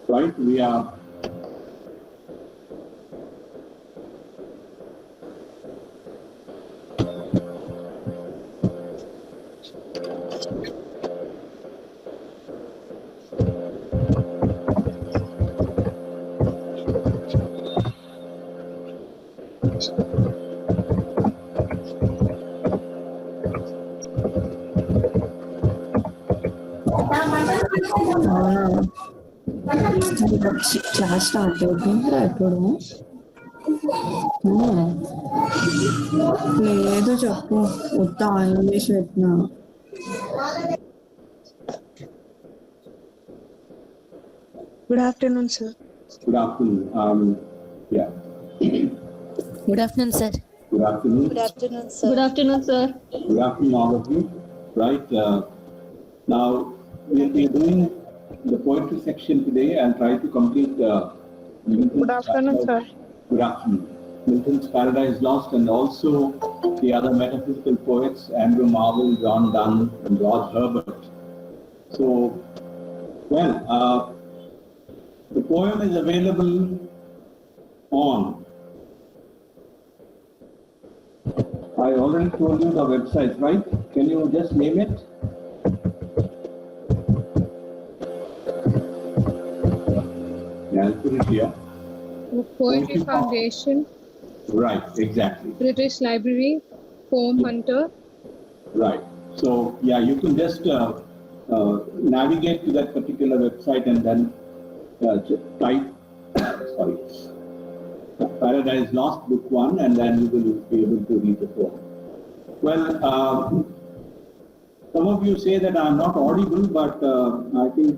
Right, we are class start అవుతుందిరా ఇప్పుడు లేదు చెప్పు ఉత్త ఇంగ్లీష్ పెట్టినా Good afternoon, sir. good afternoon. Yeah. Good afternoon, sir. Good afternoon. Good afternoon, sir. Good afternoon, sir. Good afternoon, all of you. Right. Now we'll be doing the poetry section today and try to complete. Good afternoon, sir. Good afternoon. Milton's Paradise Lost, and also the other metaphysical poets, Andrew Marvell, John Donne, and George Herbert. So, well, the poem is available on, I already told you the website, right? Can you just name it? Yeah, I'll put it here. Poetry Foundation. Right, exactly. British Library. Poem Hunter. Right. So, yeah, you can just navigate to that particular website and then just type, sorry, Paradise Lost, Book 1, and then you will be able to read the poem. Well, some of you say that I'm not audible, but I think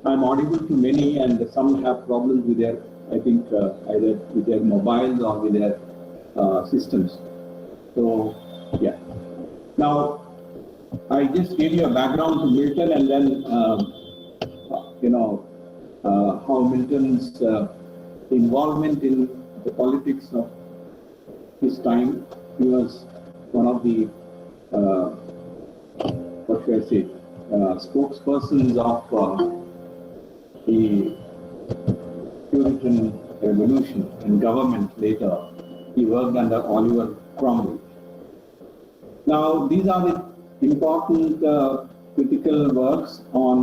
I'm audible to many, and some have problems with their, I think, either with their mobiles or with their systems. So, yeah. Now, I just gave you a background to Milton, and then, how Milton's involvement in the politics of his time. He was one of the, what should I say, spokespersons of the Puritan Revolution and government later. He worked under Oliver Cromwell. Now, these are the important critical works on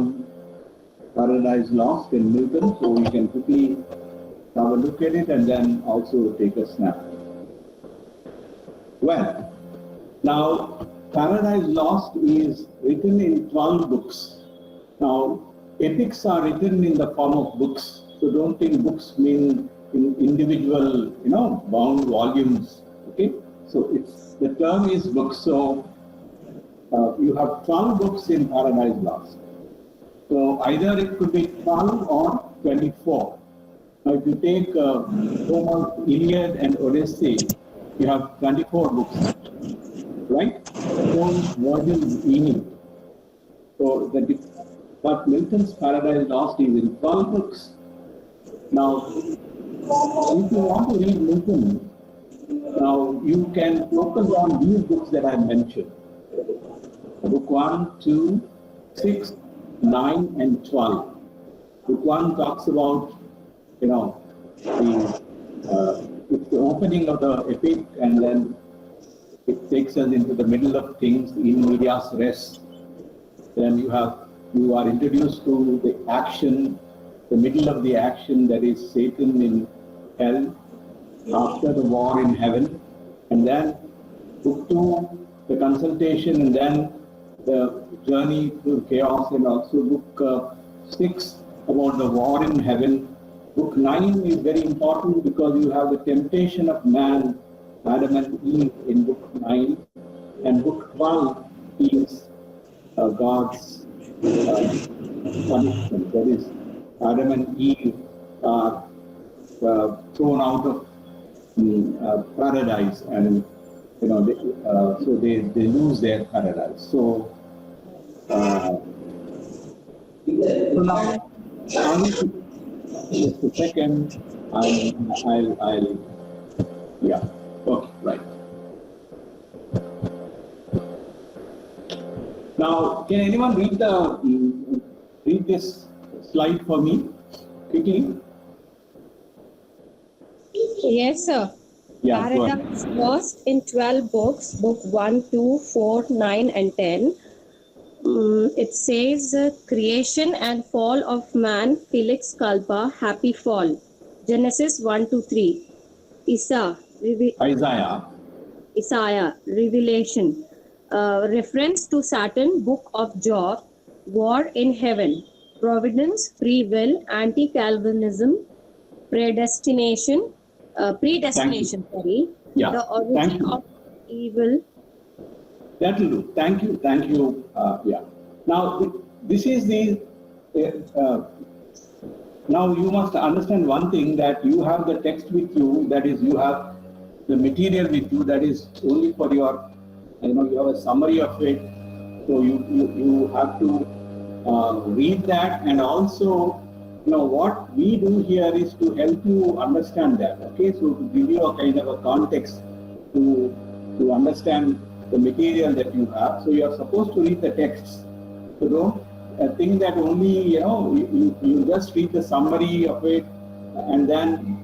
Paradise Lost in Milton, so we can quickly have a look at it and then also take a snap. Well, now Paradise Lost is written in 12 books. Now, epics are written in the form of books, so don't think books mean in individual, bound volumes. Okay, so the term is books. So you have 12 books in Paradise Lost. So either it could be 12 or 24. Now, if you take Homer's Iliad and Odyssey, you have 24 books, right? Four volumes meaning. So, but Milton's Paradise Lost is in 12 books. Now, if you want to read Milton, now you can focus on these books that I mentioned. Book 1, 2, 6, 9, and 12. Book 1 talks about, it's the opening of the epic, and then it takes us into the middle of things, in medias res. Then you are introduced to the action, the middle of the action, that is Satan in hell, after the war in heaven, and then book 2, the consultation, and then the journey through chaos, and also book 6 about the war in heaven. Book 9 is very important because you have the temptation of man, Adam and Eve, in book 9, and book 12 is God's punishment. That is, Adam and Eve are thrown out of paradise, and so they lose their paradise. So now, just a second, yeah, okay, right. Now, can anyone read this slide for me quickly? Yes, sir. Yeah, go ahead. Paradise Lost in 12 books, book 1, 2, 4, 9, and 10. It says creation and fall of man, Felix Kalpa, happy fall. Genesis 1 to 3. Isaiah, Revelation. Reference to Saturn, Book of Job, War in Heaven. Providence, Free Will, Anti-Calvinism, Predestination, sorry. Yeah. The origin of evil. That will do. Thank you. Yeah. Now, this is the. Now you must understand one thing, that you have the text with you. That is, you have the material with you. That is only for your. You have a summary of it. So you have to read that, and also, what we do here is to help you understand that. Okay, so to give you a kind of a context to understand the material that you have. So you are supposed to read the texts. So don't think that only you just read the summary of it and then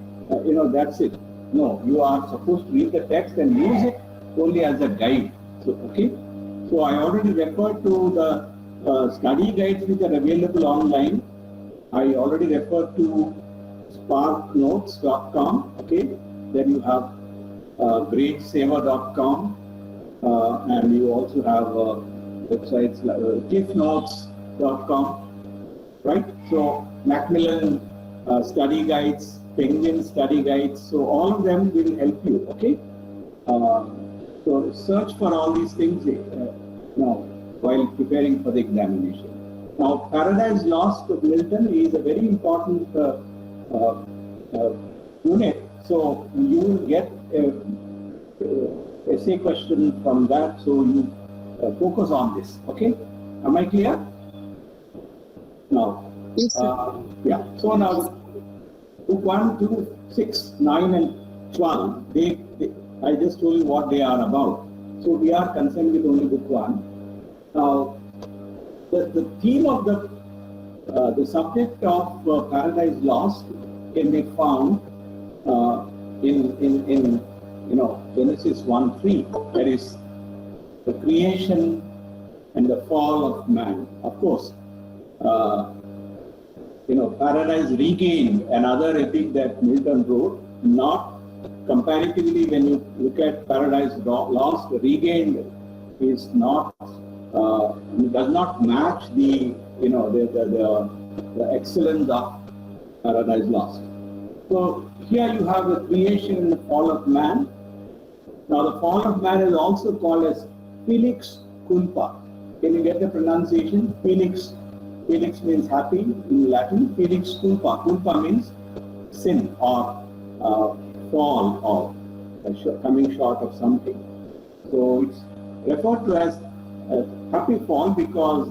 that's it. No, you are supposed to read the text and use it only as a guide. So okay. So I already referred to the study guides which are available online. I already referred to sparknotes.com. Okay. Then you have greatsaver.com. And you also have websites like cliffnotes.com, right? So Macmillan study guides, Penguin study guides, so all of them will help you, okay? So search for all these things now while preparing for the examination. Now, Paradise Lost of Milton is a very important unit, so you will get essay question from that, so you focus on this. Okay, am I clear? Now, Yes, sir. yeah. So now, book 1, 2, 6, 9, and 12. I just told you what they are about. So we are concerned with only book 1. Now, the theme of the subject of Paradise Lost can be found in Genesis 1:3, that is the creation and the fall of man. Of course, Paradise Regained, another epic that Milton wrote, not comparatively when you look at Paradise Lost, Regained is not, does not match the excellence of Paradise Lost. So here you have the creation and the fall of man. Now the fall of man is also called as Felix Culpa. Can you get the pronunciation? Felix means happy in Latin. Felix Culpa. Culpa means sin or fall or coming short of something. So it's referred to as a happy fall because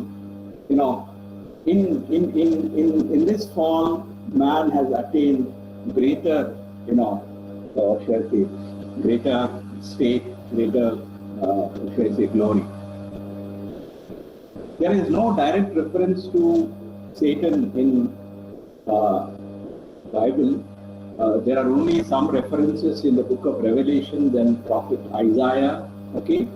in this fall man has attained greater greater state, greater glory. There is no direct reference to Satan in Bible. There are only some references in the book of Revelation, then prophet Isaiah, okay?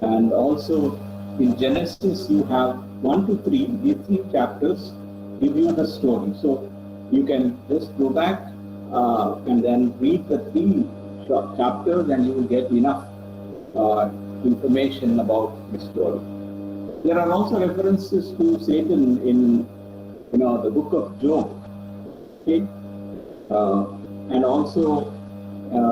And also in Genesis you have 1 to 3, these 3 chapters give you the story. So you can just go back and then read the 3 short chapters and you will get enough information about the story. There are also references to Satan in the book of Job, okay? And also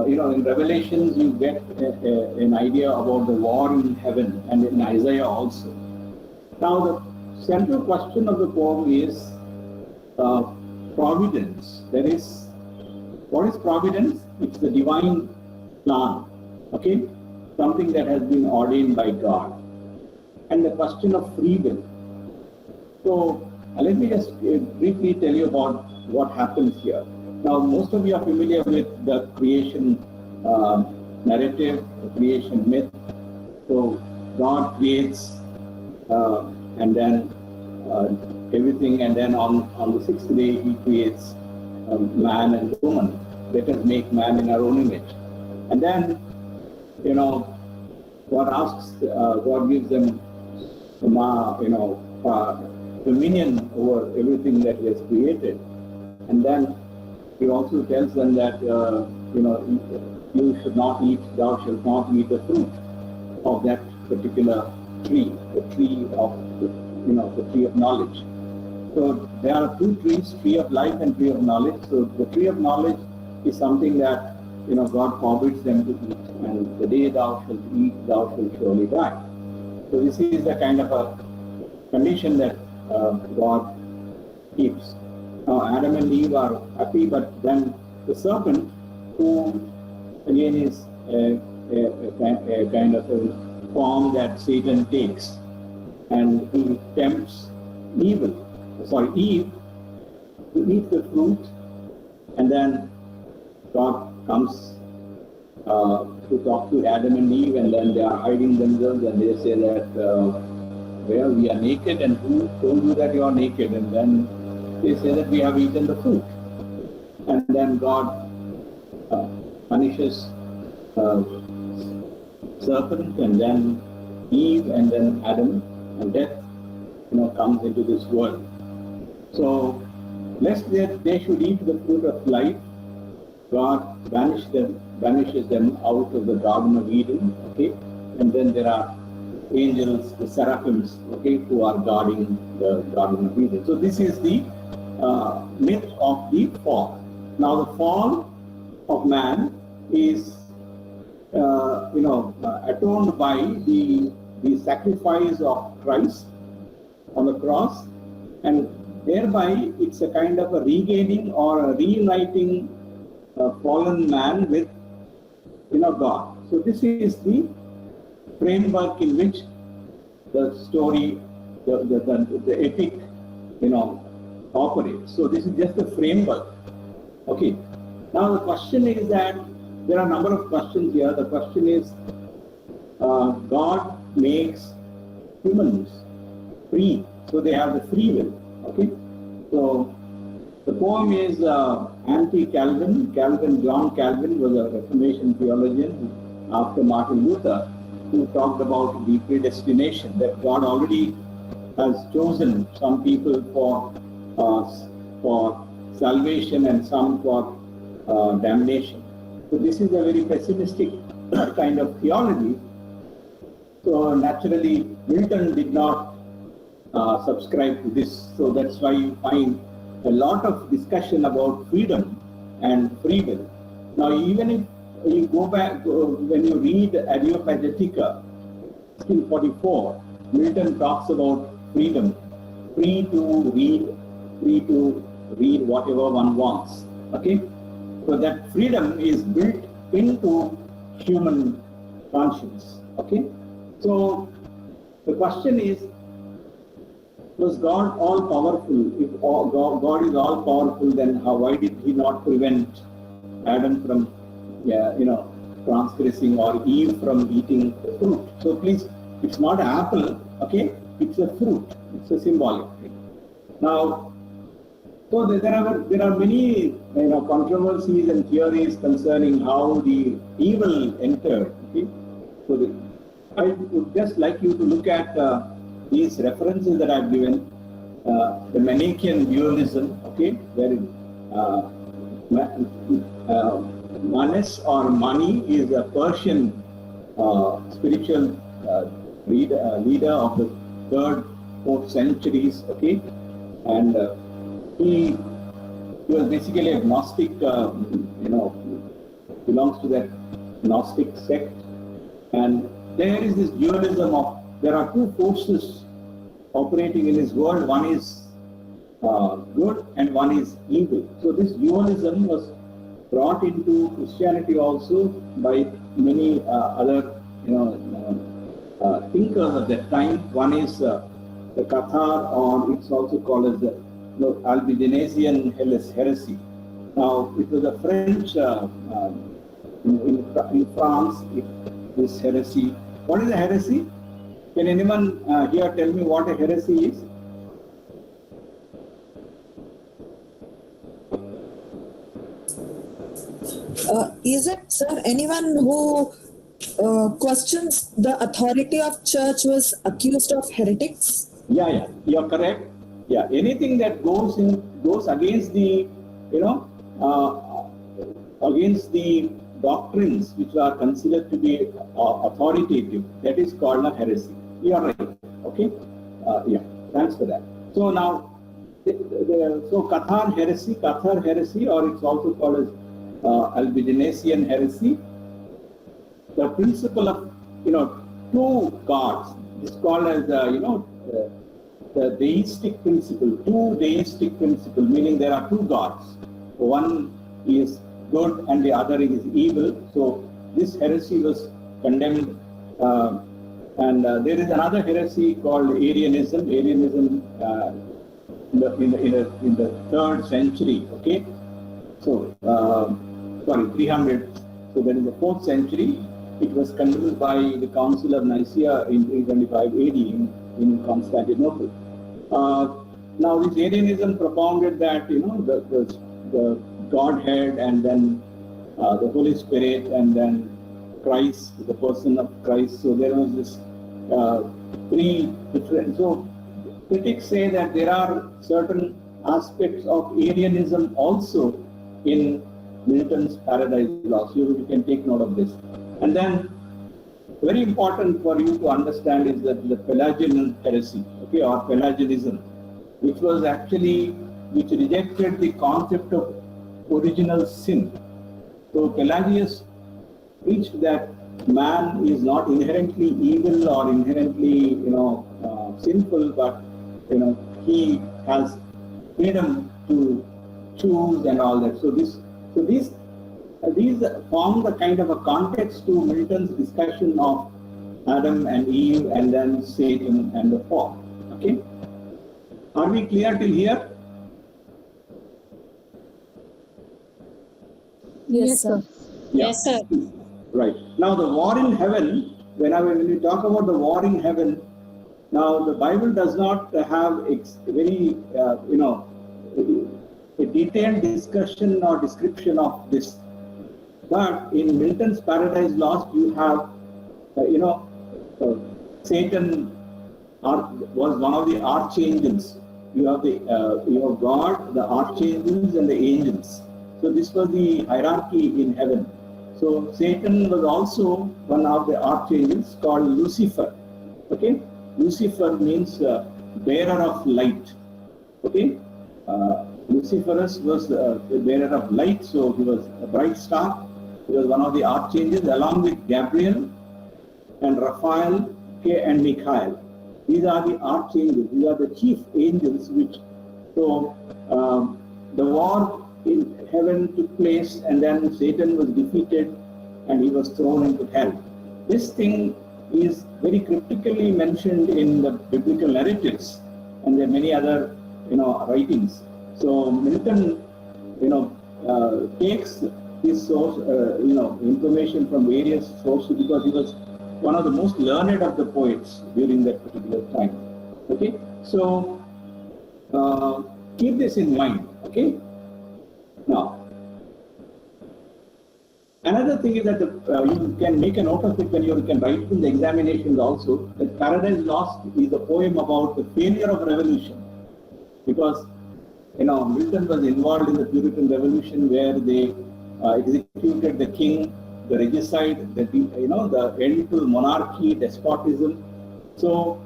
in Revelations you get an idea about the war in heaven, and in Isaiah also. Now the central question of the poem is providence. That is, what is providence? It's the divine plan, okay? Something that has been ordained by God. And the question of free will. So let me just briefly tell you about what happens here. Now, most of you are familiar with the creation narrative, the creation myth. So God creates and then everything, and then on the sixth day he creates man and woman. Let us make man in our own image. And then, God asks, God gives them, dominion over everything that he has created. And then he also tells them that, you should not eat, thou shalt not eat the fruit of that particular tree, the tree of, the tree of knowledge. So there are two trees, tree of life and tree of knowledge. So the tree of knowledge is something that, God forbids them to eat. And the day thou shalt eat, thou shalt surely die. So this is the kind of a condition that God keeps. Now Adam and Eve are happy, but then the serpent, who again is a kind of a form that Satan takes, and he tempts Eve to eat the fruit, and then God comes to talk to Adam and Eve, and then they are hiding themselves, and they say that, well, we are naked, and who told you that you are naked? And then they say that we have eaten the fruit. And then God punishes serpent, and then Eve, and then Adam, and death, comes into this world. So, lest they should eat the fruit of life, God banishes them out of the Garden of Eden, okay? And then there are angels, the seraphims, okay, who are guarding the Garden of Eden. So this is the myth of the fall. Now the fall of man is, atoned by the sacrifice of Christ on the cross, and thereby it's a kind of a regaining or a reuniting fallen man with, God. So this is the framework in which the story, the epic, operates. So this is just the framework. Okay. Now the question is that there are a number of questions here. The question is, God makes humans free, so they have the free will. Okay. So the poem is anti-Calvin. John Calvin was a Reformation theologian after Martin Luther, who talked about the predestination, that God already has chosen some people for salvation and some for damnation. So this is a very pessimistic kind of theology. So naturally, Milton did not subscribe to this. So that's why you find a lot of discussion about freedom and free will. Now, even if you go back, when you read Areopagitica, 1644, Milton talks about freedom, free to read whatever one wants. Okay? So that freedom is built into human conscience. Okay? So the question is, was God all powerful? If God is all powerful, then why did he not prevent Adam from transgressing, or Eve from eating the fruit? So please, it's not an apple, okay? It's a fruit. It's a symbolic thing. Now, so there are many controversies and theories concerning how the evil entered. Okay? So I would just like you to look at these references that I've given. The Manichaean dualism, okay, where Manes or Mani is a Persian spiritual leader of the 3rd, 4th centuries, okay, and he was basically a Gnostic, belongs to that Gnostic sect, and there is this dualism of, there are two forces operating in this world. One is good and one is evil. So this dualism was brought into Christianity also by many other thinkers of that time. One is the Cathar, or it's also called as the Albigensian heresy. Now it was a French in France. This heresy. What is a heresy? Can anyone here tell me what a heresy is? Is it, sir, anyone who questions the authority of church was accused of heretics? Yeah, you're correct. Yeah, anything that goes against the, against the doctrines which are considered to be authoritative, that is called a heresy. You are right. Okay. Yeah. Thanks for that. So now, so Cathar heresy, or it's also called as Albigensian heresy. The principle of two gods is called as the deistic principle. Two deistic principle, meaning there are two gods. One is good and the other is evil. So this heresy was condemned. And there is another heresy called Arianism. Arianism in the 3rd century. Okay. So 300. So that is the 4th century. It was condemned by the Council of Nicaea in 325 AD in Constantinople. Now this Arianism propounded that the Godhead and then the Holy Spirit and then Christ, the person of Christ. So there was this three different. So critics say that there are certain aspects of Arianism also in Milton's Paradise Lost. You can take note of this. And then, very important for you to understand is that the Pelagian heresy, okay, or Pelagianism, which rejected the concept of original sin. So Pelagius preached that man is not inherently evil or inherently, sinful, but he has freedom to choose and all that. So these form the kind of a context to Milton's discussion of Adam and Eve and then Satan and the fall. Okay? Are we clear till here? Yes, sir. Yeah. Yes, sir. Right. Now the war in heaven, when we talk about the war in heaven, now the Bible does not have very, a detailed discussion or description of this. But in Milton's Paradise Lost, you have, Satan was one of the archangels. You have God, the archangels, and the angels. So this was the hierarchy in heaven. So Satan was also one of the archangels called Lucifer. Okay, Lucifer means bearer of light. Okay, Luciferus was the bearer of light, so he was a bright star. He was one of the archangels, along with Gabriel and Raphael, okay, and Michael. These are the archangels. These are the chief angels. The war in heaven took place, and then Satan was defeated, and he was thrown into hell. This thing is very cryptically mentioned in the biblical narratives, and there are many other, writings. So Milton, takes his source, information from various sources because he was one of the most learned of the poets during that particular time. Okay, so keep this in mind. Okay. Now, another thing is that you can make a note of it when you can write it in the examinations also. That Paradise Lost is a poem about the failure of revolution, because Milton was involved in the Puritan Revolution where they executed the king, the regicide, the end to monarchy, despotism. So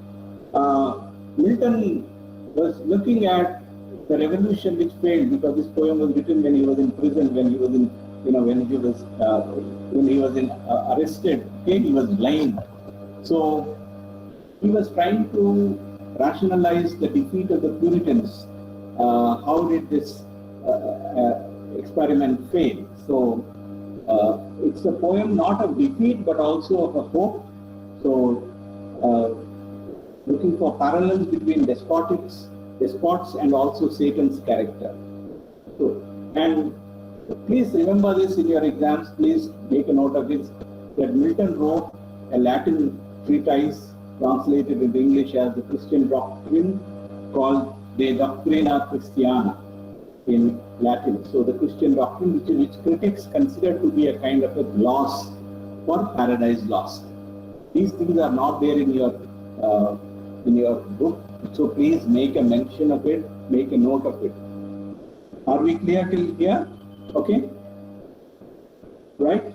Milton was looking at the revolution which failed, because this poem was written when he was in prison, when he was arrested. Okay, he was blind. So he was trying to rationalize the defeat of the Puritans. How did this experiment fail? So it's a poem not of defeat but also of a hope. So looking for parallels between despots and also Satan's character. So, and please remember this in your exams. Please make a note of this, that Milton wrote a Latin treatise translated into English as the Christian doctrine, called De Doctrina Christiana in Latin. So the Christian doctrine, which critics consider to be a kind of a gloss for Paradise Lost. These things are not there in your book, so please make a mention of it, make a note of it. Are we clear till here? Okay? Right?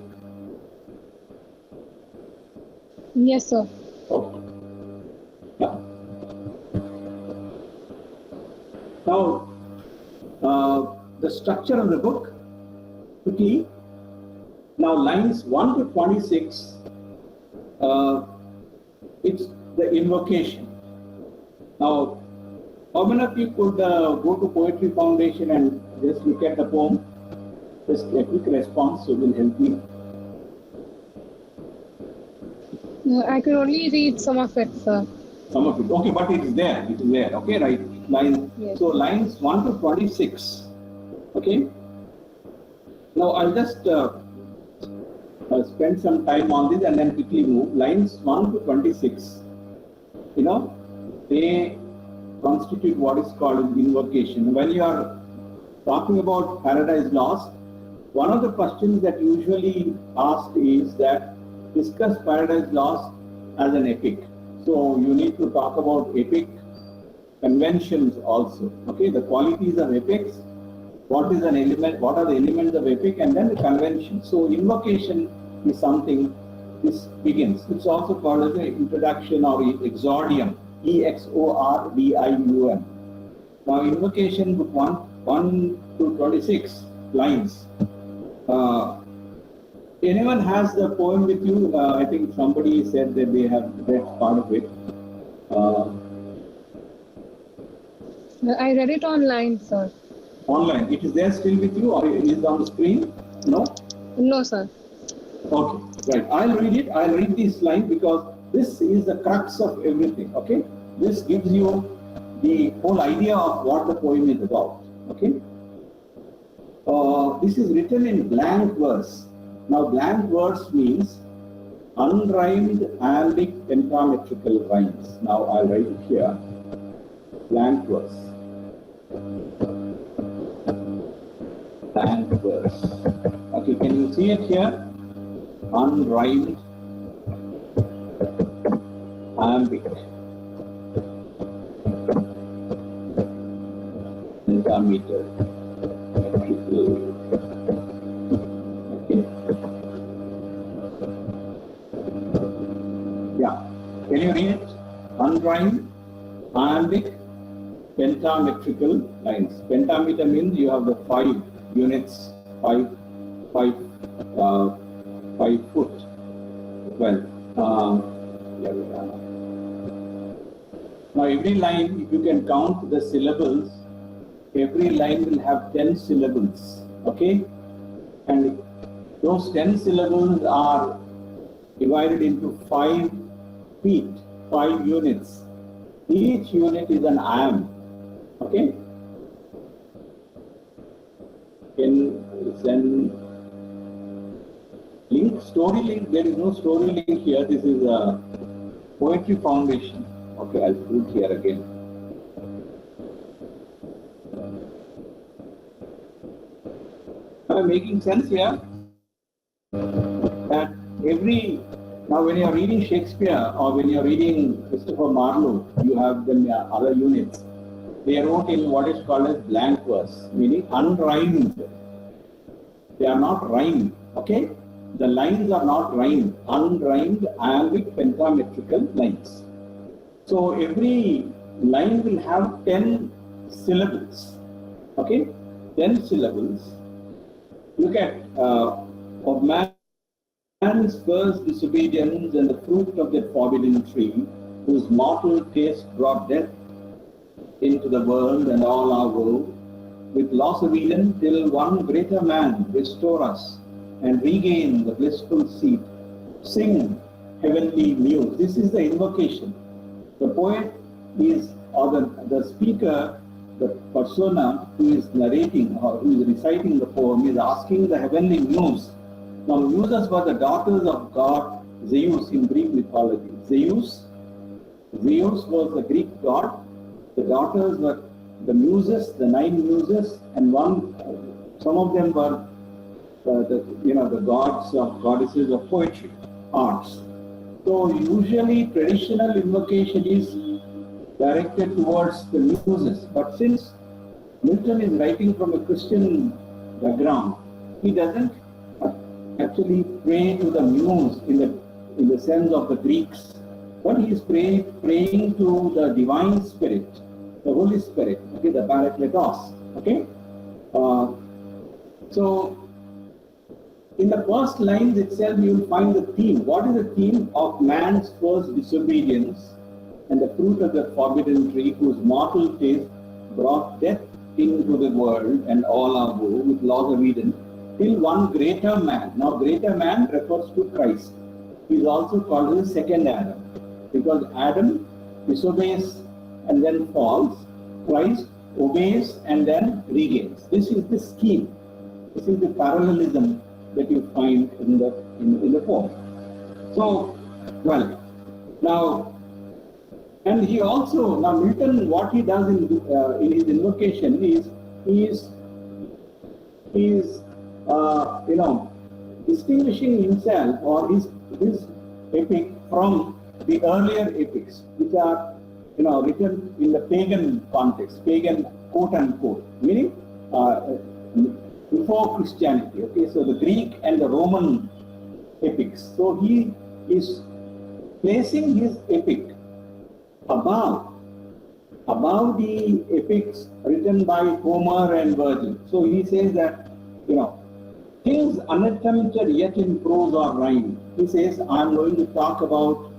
Yes, sir. Okay. Yeah. Now, the structure of the book, quickly. Now, lines 1 to 26, it's the invocation. Now, how many of you could go to Poetry Foundation and just look at the poem? Just a quick response, so it will help me. I could only read some of it, sir. Some of it. Okay, but it is there. It is there. Okay, right. Yes. So lines 1 to 26. Okay. Now I'll just spend some time on this and then quickly move. Lines 1 to 26. You know, they constitute what is called invocation. When you are talking about Paradise Lost, one of the questions that usually asked is that discuss Paradise Lost as an epic. So you need to talk about epic conventions also. Okay, the qualities of epics, what is an element, what are the elements of epic, and then the convention. So invocation is something this begins. It's also called as an introduction or exordium, EXORDIUM. Now invocation book 1 to 26 lines. Anyone has the poem with you? I think somebody said that they have read part of it. I read it online, sir. Online. It is there still with you, or is it on the screen? No? No, sir. Okay, right. I'll read it. I'll read this line because this is the crux of everything. Okay? This gives you the whole idea of what the poem is about. Okay? This is written in blank verse. Now, blank verse means unrhymed iambic pentametrical rhymes. Now, I'll write it here. Blank verse. Blank verse. Okay, can you see it here? Unrhymed iambic pentametrical. Yeah. Can you read it? Unrhymed iambic pentametrical lines. Pentameter means you have the 5 units, 5 foot. Well, now every line, if you can count the syllables, every line will have 10 syllables. Okay? And those 10 syllables are divided into 5 feet, 5 units. Each unit is an iamb. Okay? Can send link, story link. There is no story link here. This is a Poetry Foundation. Okay, I'll put it here again. Am I making sense here? That now when you are reading Shakespeare or when you are reading Christopher Marlowe, you have the other units. They wrote in what is called as blank verse, meaning unrhymed. They are not rhymed. Okay? The lines are not rhymed. Unrhymed iambic pentametrical lines. So every line will have 10 syllables. Okay? 10 syllables. Look at of man's first disobedience and the fruit of that forbidden tree, whose mortal taste brought death into the world and all our woe, with loss of Eden, till one greater man restore us and regain the blissful seat. Sing, heavenly muse. This is the invocation. The poet is, or the speaker, the persona who is narrating or who is reciting the poem is asking the heavenly muse. Now, muses were the daughters of god Zeus in Greek mythology. Zeus Zeus was the Greek god. The daughters were the muses, the 9 muses, and some of them were the gods or goddesses of poetry, arts. So usually traditional invocation is directed towards the muses, but since Milton is writing from a Christian background, he doesn't actually pray to the muse in the sense of the Greeks, but he is praying to the divine spirit, the Holy Spirit, okay, the Parakletos, okay. So in the first lines itself, you will find the theme. What is the theme of man's first disobedience and the fruit of the forbidden tree, whose mortal taste brought death into the world and all our woe with laws of Eden, till one greater man. Now, greater man refers to Christ. He is also called the second Adam, because Adam disobeys and then falls. Christ obeys and then regains. This is the scheme. This is the parallelism that you find in the poem. So, well, now, and he also, now Milton, what he does in his invocation is, he is distinguishing himself or his epic from the earlier epics, which are written in the pagan context, pagan quote unquote, meaning before Christianity. Okay, so the Greek and the Roman epics. So he is placing his epic above the epics written by Homer and Virgil. So he says that things unattempted yet in prose or rhyme. He says, I'm going to talk about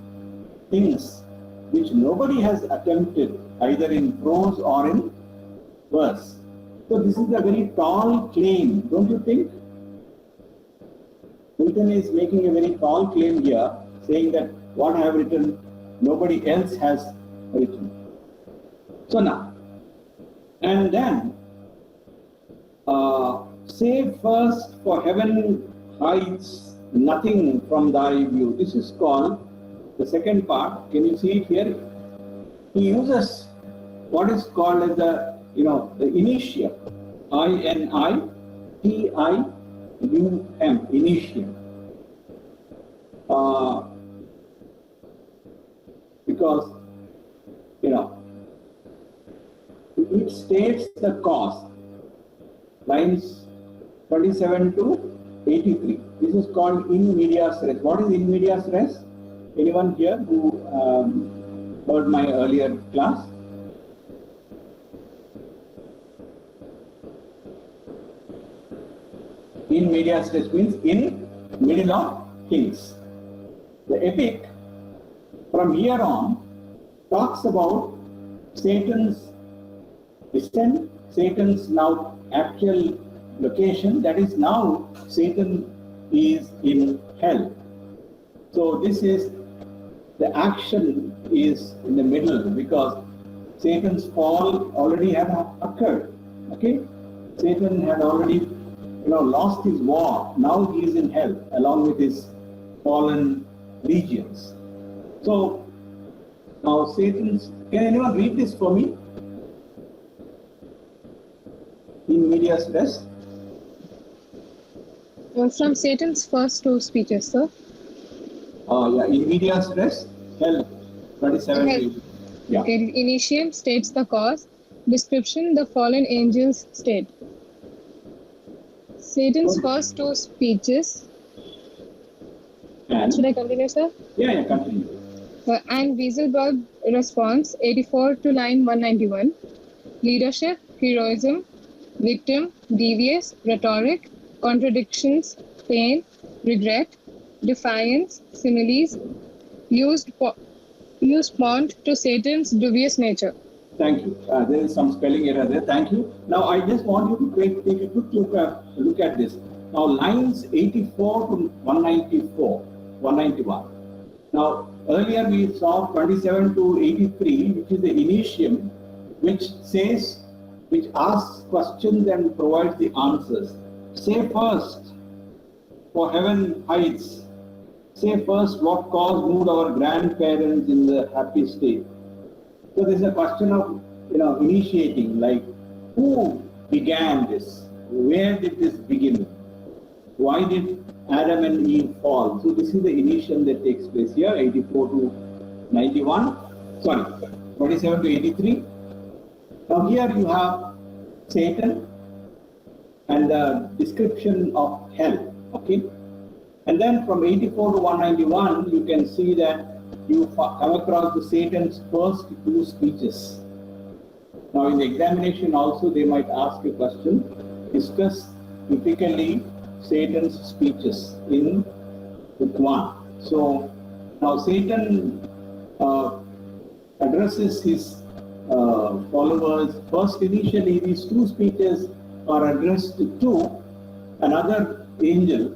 things which nobody has attempted either in prose or in verse. So this is a very tall claim, don't you think? Milton is making a very tall claim here, saying that what I have written, nobody else has written. So now, and then, say first, for heaven hides nothing from thy view. This is called the second part. Can you see it here? He uses what is called as the initium, I-N-I-T-I-U-M, initium. Because, it states the cause, lines 27 to 83. This is called in medias res. What is in medias res? Anyone here who heard my earlier class? In medias res means in middle of things. The epic from here on talks about Satan's descent, Satan's now actual location, that is now Satan is in hell. So this is, the action is in the middle because Satan's fall already had occurred. Okay? Satan had already lost his war. Now he is in hell along with his fallen legions. So now Satan's, can anyone read this for me? In medias res. From Satan's first 2 speeches, sir. In medias res, hell, 27 Hell. pages. Yeah. Okay, initium states the cause. Description, the fallen angels state. Satan's first 2 speeches. And, Should I continue, sir? yeah, continue. And Wieselberg response, 84 to line 191. Leadership, heroism, victim, devious, rhetoric, contradictions, pain, regret, defiance, similes, used pond to Satan's dubious nature. Thank you. There is some spelling error there. Thank you. Now I just want you to take a quick look at this. Now lines 84 to 191. Now earlier we saw 27 to 83, which is the initium, which asks questions and provides the answers. Say first, for heaven hides. say first what cause moved our grandparents in the happy state. So there's a question of initiating, like who began this? Where did this begin? Why did Adam and Eve fall? So this is the initiation that takes place here, 84 to 91. Sorry, 27 to 83. Now here you have Satan and the description of hell. Okay. And then from 84 to 191, you can see that you come across the Satan's first two speeches. Now in the examination also they might ask a question, discuss typically Satan's speeches in book 1. So now Satan addresses his followers. First, initially these two speeches are addressed to another angel,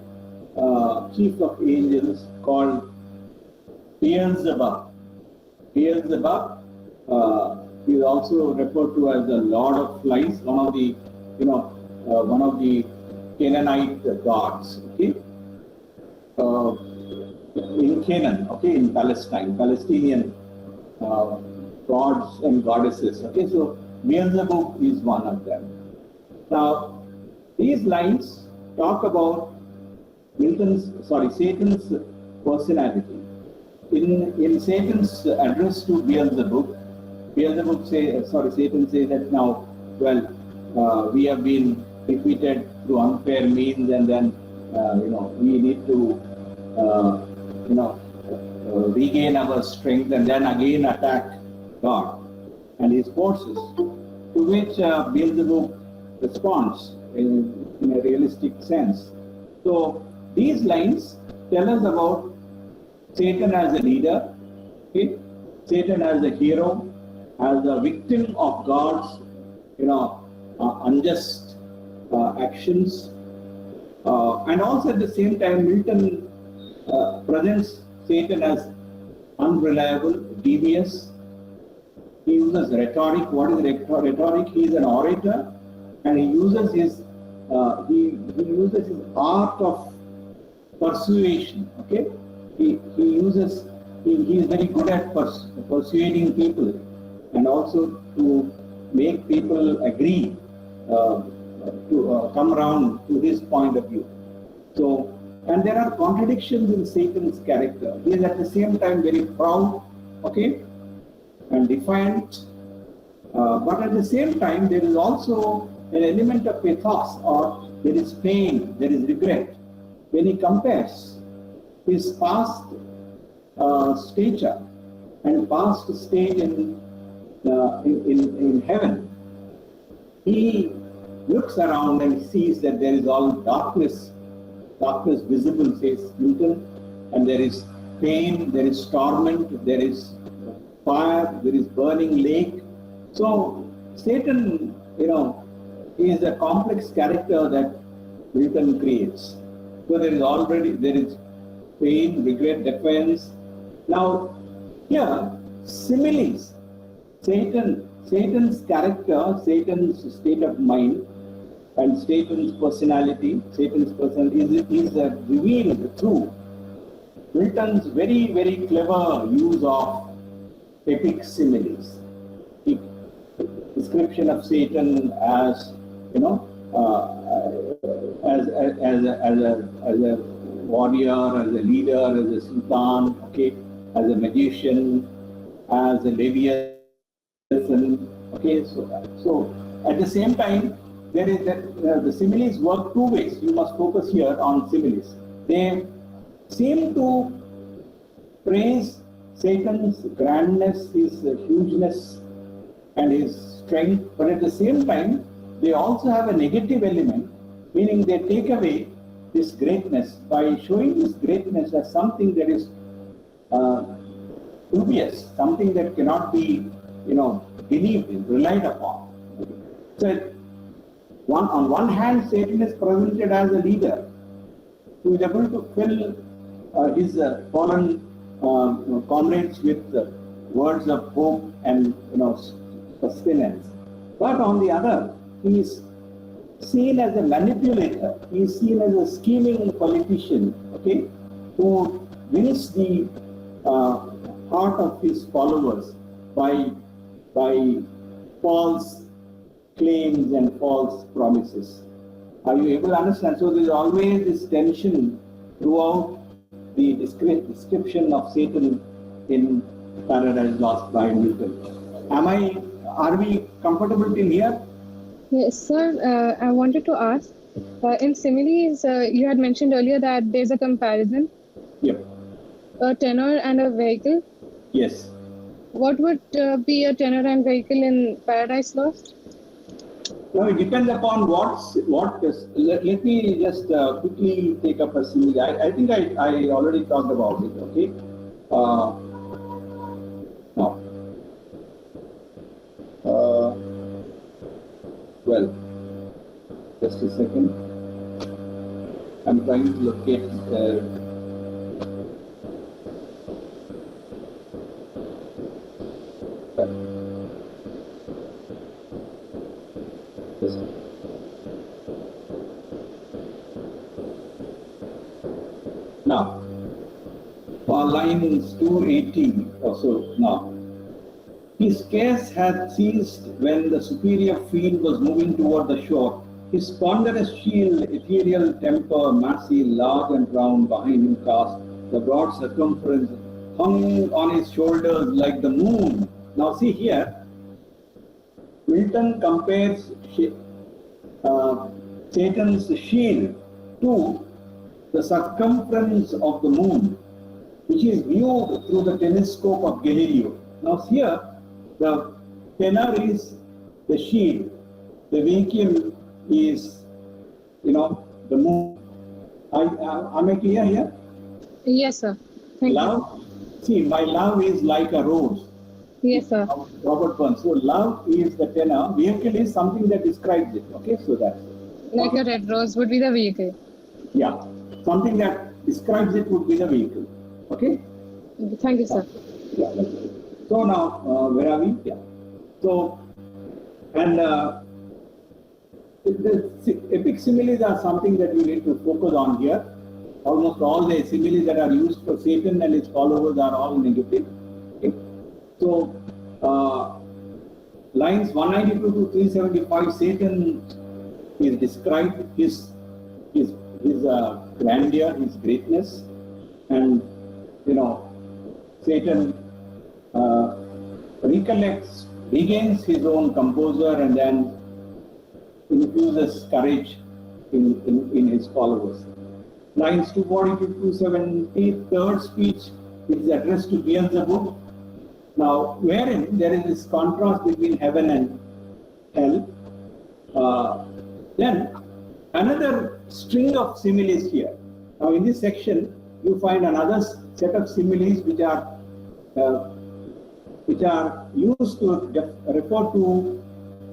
chief of angels called Beelzebub. Beelzebub is also referred to as the Lord of Flies, one of the Canaanite gods. Okay, in Canaan. Okay, in Palestinian gods and goddesses. Okay, so Beelzebub is one of them. Now, these lines talk about Satan's personality. In Satan's address to Beelzebub, Satan says that now, we have been defeated through unfair means, and then we need to regain our strength and then again attack God and his forces. To which Beelzebub responds in a realistic sense. So these lines tell us about Satan as a leader, okay? Satan as a hero, as a victim of God's unjust actions, and also at the same time Milton presents Satan as unreliable, devious. He uses rhetoric. What is rhetoric? He is an orator, and he uses his art of persuasion. Okay, he is very good at persuading people, and also to make people agree to come around to his point of view. So, and there are contradictions in Satan's character. He is at the same time very proud, okay, and defiant, but at the same time there is also an element of pathos, or there is pain, there is regret. When he compares his past stature and past state in heaven, he looks around and sees that there is all darkness visible, says Newton, and there is pain, there is torment, there is fire, there is burning lake. So Satan, is a complex character that Newton creates. So there is pain, regret, defiance. Now here, similes. Satan's character, Satan's state of mind, and Satan's personality is revealed through Milton's very, very clever use of epic similes. The description of Satan as as a warrior, as a leader, as a sultan, okay, as a magician, as a leviathan. Okay, so at the same time, there is that the similes work two ways. You must focus here on similes. They seem to praise Satan's grandness, his hugeness, and his strength, but at the same time, they also have a negative element, meaning they take away this greatness by showing this greatness as something that is dubious, something that cannot be, believed in, relied upon. So, on one hand, Satan is presented as a leader who is able to fill his fallen comrades with words of hope and sustenance. But on the other, he is seen as a manipulator. He is seen as a scheming politician, okay, who wins the heart of his followers by false claims and false promises. Are you able to understand? So there is always this tension throughout the description of Satan in Paradise Lost by Newton. Are we comfortable till here? Yes, sir. I wanted to ask, in similes, you had mentioned earlier that there's a comparison, Yep. a tenor and a vehicle. Yes. What would be a tenor and vehicle in Paradise Lost? Now it depends upon let me just quickly take up a simile. I think I already talked about it, okay? Now, well, just a second. I'm trying to locate now, lines 280 or so now. His case had ceased when the superior field was moving toward the shore. His ponderous shield, ethereal temper, massive, large and round, behind him cast the broad circumference, hung on his shoulders like the moon. Now see here, Milton compares Satan's shield to the circumference of the moon, which is viewed through the telescope of Galileo. Now here, the tenor is the shield, the vehicle is, the moon. Am I clear here? Yes, sir. Thank Love, see, my love is like a rose. you. Yes, sir. Robert Burns. So love is the tenor, vehicle is something that describes it. Okay, so that's Like a red rose would be the vehicle. yeah, something that describes it would be the vehicle. Okay. Thank you, sir. Yeah. That's it. So now, where are we? Yeah. So, and the epic similes are something that we need to focus on here. Almost all the similes that are used for Satan and his followers are all negative. Okay. So, lines 192 to 375, Satan is described his grandeur, his greatness, and Satan regains his own composure and then infuses courage in his followers. Lines 242 to 270, third speech is addressed to Beelzebub. Now, wherein there is this contrast between heaven and hell. Then another string of similes here. Now, in this section, you find another set of similes which are used to refer to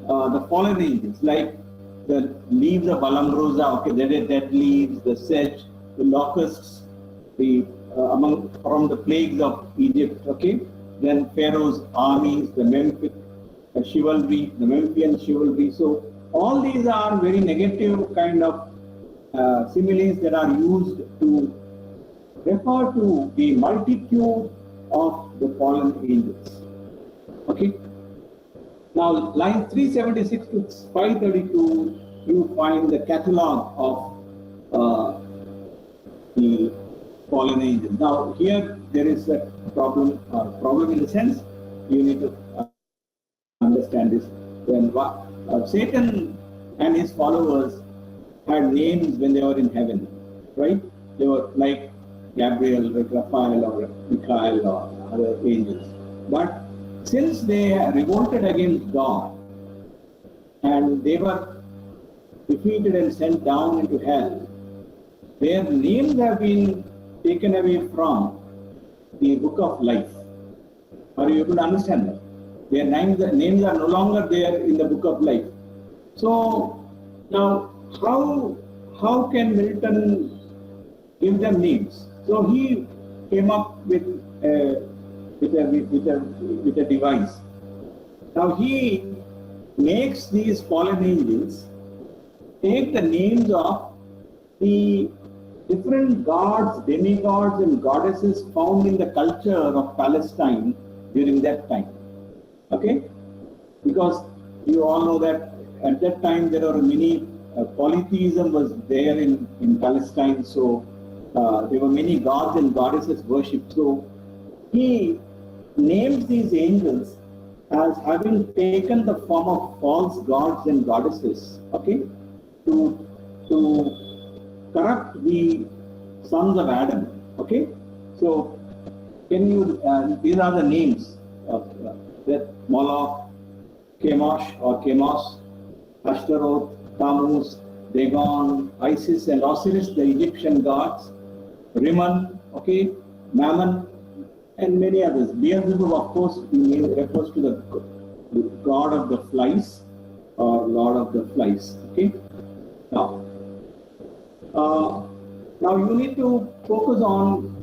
the fallen angels, like the leaves of Alambrosa, okay, the dead leaves, the sedge, the locusts, from the plagues of Egypt, okay. Then Pharaoh's armies, the Memphian chivalry. So all these are very negative kind of similes that are used to refer to the multitude of the fallen angels. Okay. Now, line 376 to 532, you find the catalog of the fallen angels. Now, here there is a problem in the sense you need to understand this. When Satan and his followers had names when they were in heaven, right? They were like Gabriel, Raphael, or Michael, or other angels. But since they revolted against God and they were defeated and sent down into hell, their names have been taken away from the book of life. Are you able to understand that? Their names are no longer there in the book of life. So now, how can Milton give them names? So he came up with a device. Now he makes these fallen angels take the names of the different gods, demigods and goddesses found in the culture of Palestine during that time. Okay? Because you all know that at that time there were many, polytheism was there in Palestine, so there were many gods and goddesses worshipped. So he names these angels as having taken the form of false gods and goddesses, okay, to corrupt the sons of Adam, okay. So can you, these are the names of that: Moloch, Chemosh or Chemos, Ashtaroth, Tammuz, Dagon, Isis and Osiris, the Egyptian gods, Rimmon, okay, Mammon, and many others. Beelzebub, of course, refers to the god of the flies or lord of the flies. Okay. Now you need to focus on,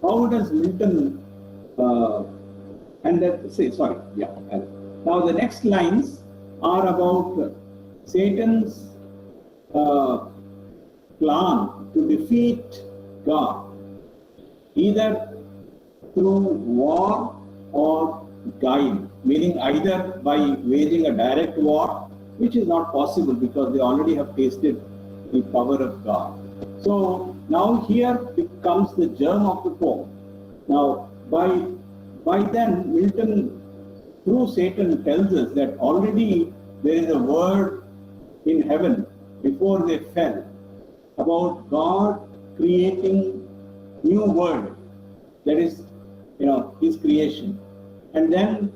how does Milton Now the next lines are about Satan's plan to defeat God, either through war or guile, meaning either by waging a direct war, which is not possible because they already have tasted the power of God. So now here becomes the germ of the poem. Now by then Milton through Satan tells us that already there is a word in heaven before they fell about God creating new world, that is, his creation, and then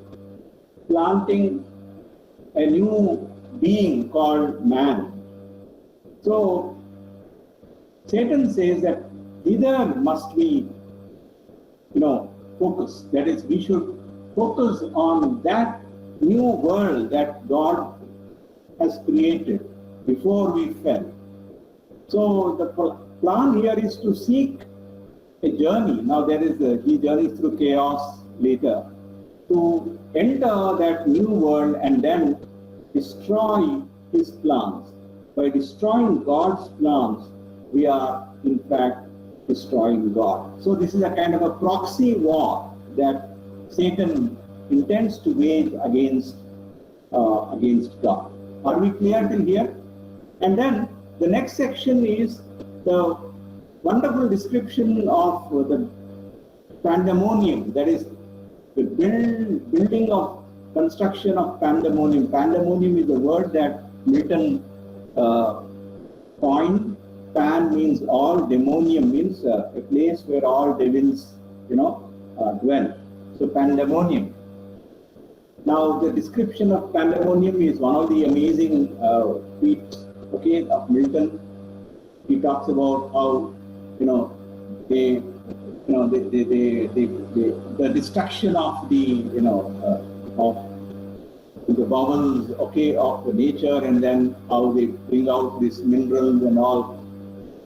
planting a new being called man. So Satan says that either must we, focus, that is, we should focus on that new world that God has created before we fell. So the plan here is to seek a journey. Now he journeys through chaos later to enter that new world and then destroy his plans. By destroying God's plans, we are in fact destroying God. So this is a kind of a proxy war that Satan intends to wage against God. Are we clear till here? And then the next section is the wonderful description of the pandemonium, that is the building of construction of pandemonium. Pandemonium is a word that Milton coined. Pan means all, demonium means a place where all devils, dwell. So pandemonium. Now the description of pandemonium is one of the amazing feats, of Milton. He talks about how, the destruction of the bowels, of nature, and then how they bring out these minerals and all,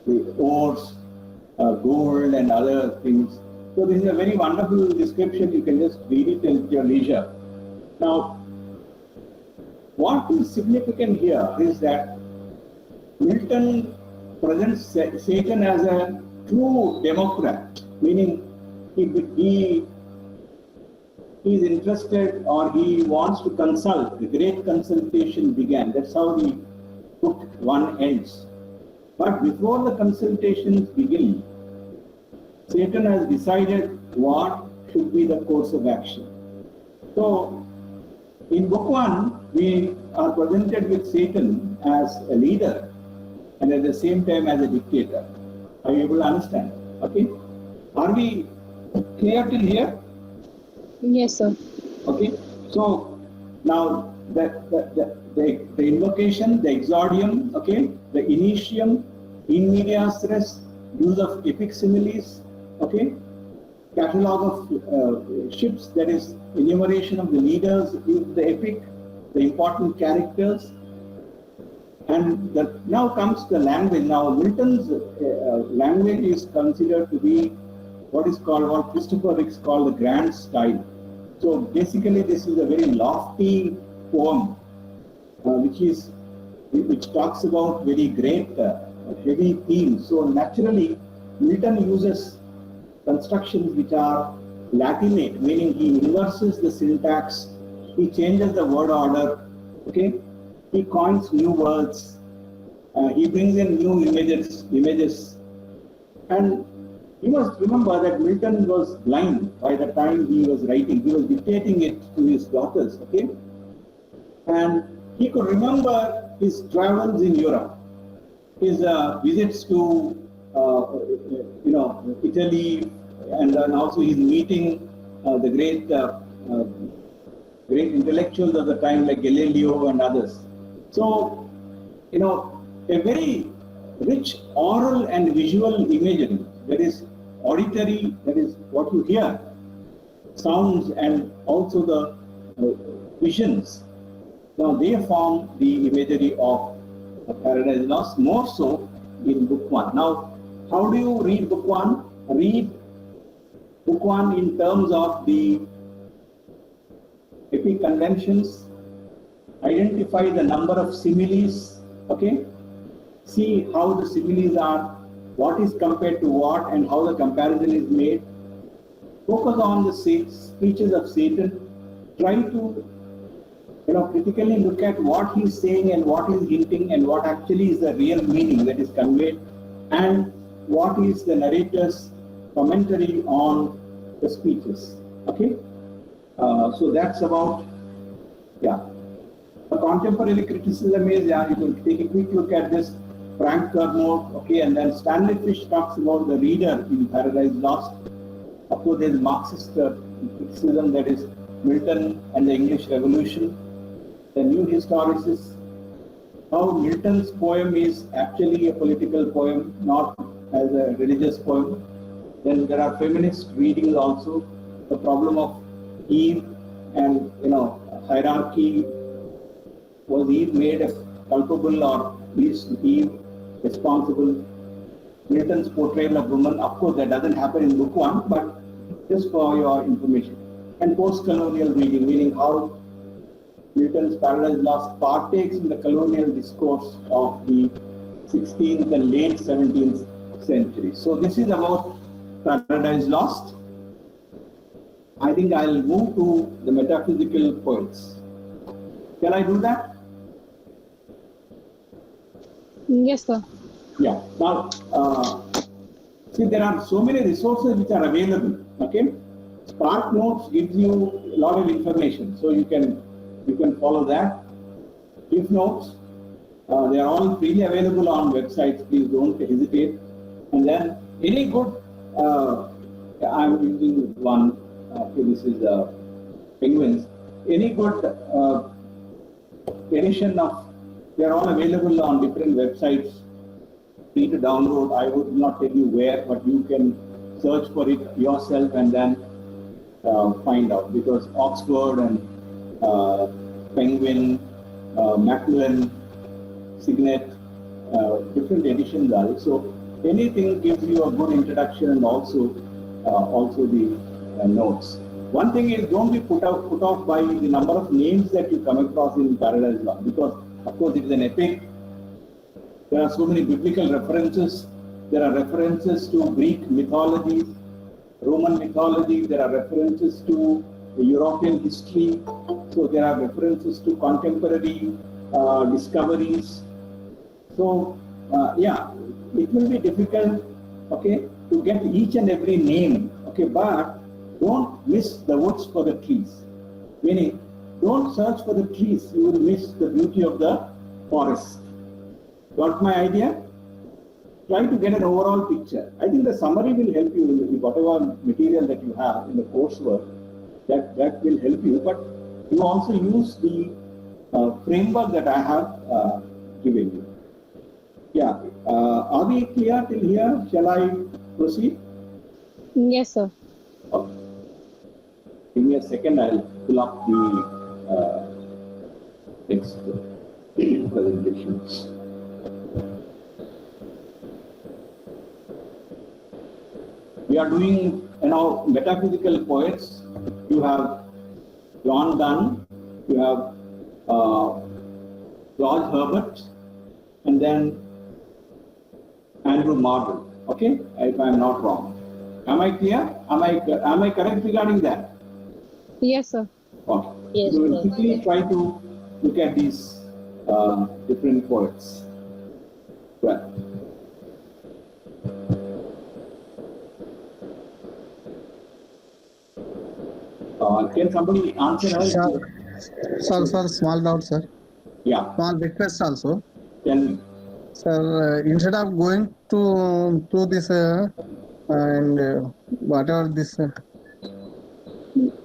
the ores, gold and other things. So this is a very wonderful description. You can just read it at your leisure. Now, what is significant here is that Milton presents Satan as a true democrat, meaning he is interested, or he wants to consult. The great consultation began. That's how the book 1 ends. But before the consultations begin, Satan has decided what should be the course of action. So, in book 1, we are presented with Satan as a leader and at the same time as a dictator. Are you able to understand? Okay? Are we clear till here? Yes, sir. Okay. So now the invocation, the exordium, the initium, in medias res, use of epic similes, catalogue of ships, that is enumeration of the leaders in the epic, the important characters, and now comes the language. Now Milton's language is considered to be what Christopher Ricks called the grand style. So basically this is a very lofty poem which talks about very great heavy theme. So naturally, Milton uses constructions which are Latinate, meaning he inverses the syntax, he changes the word order, okay? He coins new words, he brings in new images, and you must remember that Milton was blind by the time he was writing. He was dictating it to his daughters, okay? And he could remember his travels in Europe, his visits to, Italy, and then also his meeting the great intellectuals of the time like Galileo and others. So, a very rich oral and visual imagery. There is auditory, that is what you hear, sounds, and also the visions. Now they form the imagery of Paradise Lost, more so in book 1. Now, how do you read book 1? Read book 1 in terms of the epic conventions, identify the number of similes, okay? See how the similes are, what is compared to what, and how the comparison is made. Focus on the speeches of Satan. Try to critically look at what he's saying and what he's hinting and what actually is the real meaning that is conveyed, and what is the narrator's commentary on the speeches. Okay, so that's about, yeah. The contemporary criticism is, you can take a quick look at this. Frank Kermode, okay, and then Stanley Fish talks about the reader in Paradise Lost. Of course, there's Marxist criticism, that is Milton and the English Revolution. The new historicist, how Milton's poem is actually a political poem, not as a religious poem. Then there are feminist readings also. The problem of Eve and hierarchy. Was Eve made culpable, or is Eve responsible? Milton's portrayal of woman, of course, that doesn't happen in book 1, but just for your information. And post-colonial reading, meaning how Milton's Paradise Lost partakes in the colonial discourse of the 16th and late 17th century. So this is about Paradise Lost. I think I'll move to the metaphysical poets. Shall I do that? Yes, sir. Yeah. Now, see, there are so many resources which are available. Okay, Spark Notes gives you a lot of information, so you can follow that. If Notes, they are all freely available on websites. Please don't hesitate. And then any good, I'm using one. Okay, this is Penguins. Any good edition of, they are all available on different websites, free to download. I would not tell you where, but you can search for it yourself and then find out, because Oxford and Penguin, Macmillan, Signet, different editions are. So anything gives you a good introduction, and also the notes. One thing is, don't be put off by the number of names that you come across in Paradise Lost, because of course it is an epic. There are so many biblical references. There are references to Greek mythology, Roman mythology. There are references to European history. So there are references to contemporary discoveries. So yeah, it will be difficult, okay, to get each and every name, okay, but don't miss the woods for the trees. Meaning, don't search for the trees, you will miss the beauty of the forest. Got my idea? Try to get an overall picture. I think the summary will help you in whatever material that you have in the coursework. That will help you, but you also use the framework that I have given you. Yeah, are we clear till here? Shall I proceed? Yes, sir. Okay. Give me a second, I'll pull up the text presentation. We are doing, metaphysical poets. You have John Donne, you have George Herbert, and then Andrew Marvel. Okay, if I am not wrong. Am I clear? Am I correct regarding that? Yes, sir. Okay. Yes, We will sir. quickly try to look at these different poets. Well. Can somebody answer her? Sir, small doubt, sir. Yeah, Small request also. tell me. Sir, instead of going to this and whatever this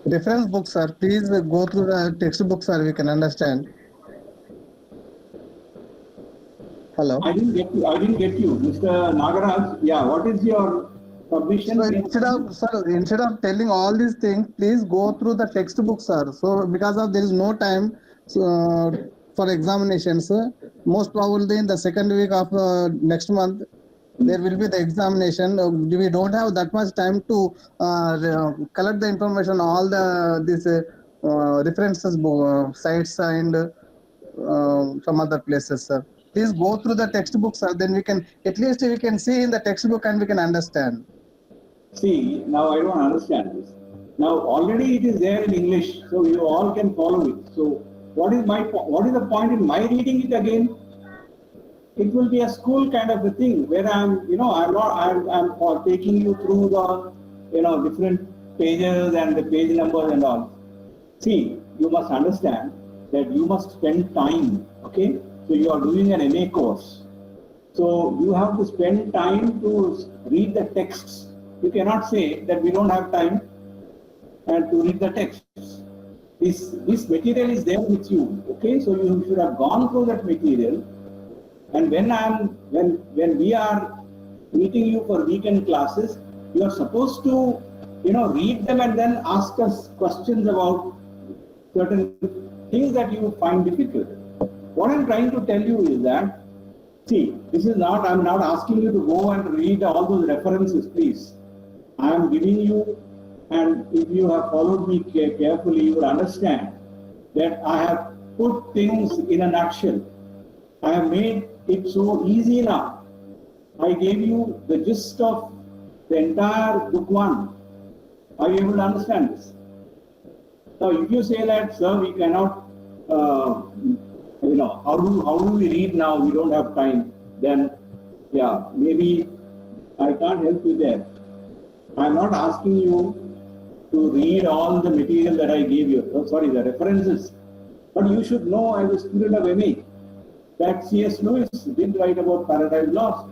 reference book, sir, please go through the textbook, sir. We can understand. Hello. I didn't get you, Mr. Nagaraj. Yeah, what is your submission? So instead of telling all these things, please go through the textbook, sir. So because of there is no time for examinations, most probably in the second week of next month there will be the examination. We don't have that much time to collect the information, all these references sites and some other places, sir. Please go through the textbook, sir. Then we can at least we can see in the textbook and we can understand. See, now I don't understand this. Now already it is there in English, so you all can follow it. So what is the point in my reading it again? It will be a school kind of a thing where I'm taking you through the, different pages and the page numbers and all. See, you must understand that you must spend time, okay? So you are doing an MA course. So you have to spend time to read the texts. You cannot say that we don't have time and to read the texts. This material is there with you, okay? So you should have gone through that material. And when we are meeting you for weekend classes, you are supposed to, read them and then ask us questions about certain things that you find difficult. What I'm trying to tell you is that, see, I'm not asking you to go and read all those references, please. I am giving you, and if you have followed me carefully, you will understand that I have put things in a nutshell. I have made it so easy now. I gave you the gist of the entire book 1. Are you able to understand this? Now, if you say that, sir, we cannot, how do we read now? We don't have time. Then, yeah, maybe I can't help you there. I'm not asking you to read all the material that I gave you. The references. But you should know, as a student of MA, that C.S. Lewis did write about Paradise Lost.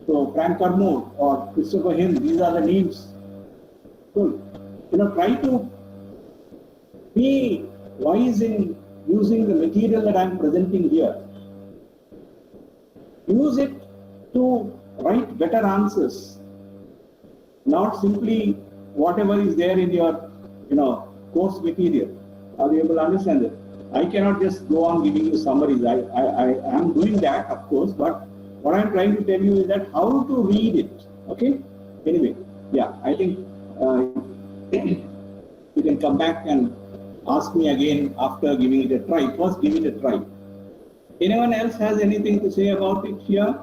So Frank Kermode or Christopher Hill, these are the names. So, try to be wise in using the material that I'm presenting here. Use it to write better answers, not simply whatever is there in your, course material. Are you able to understand it? I cannot just go on giving you summaries. I am doing that, of course, but what I'm trying to tell you is that how to read it. Okay? Anyway, yeah, I think you can come back and ask me again after giving it a try. First, give it a try. Anyone else has anything to say about it here?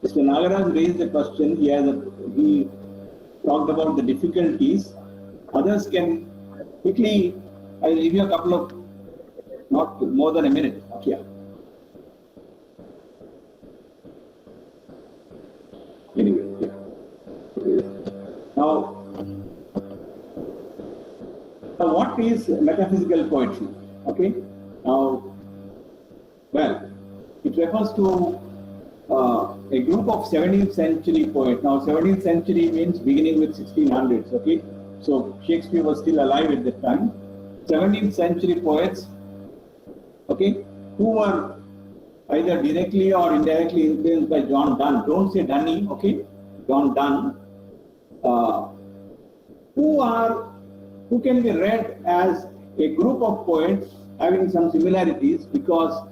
Mr. Nagaraj raised a question. He talked about the difficulties. Others can quickly, I'll give you a couple of, not more than a minute. Yeah. Anyway, yeah. Now, what is metaphysical poetry? Okay. Now, well, it refers to a group of 17th century poets. Now, 17th century means beginning with 1600s. Okay. So Shakespeare was still alive at that time. 17th century poets, okay, who were either directly or indirectly influenced by John Donne. Don't say Dunny, okay? John Donne, who can be read as a group of poets having some similarities because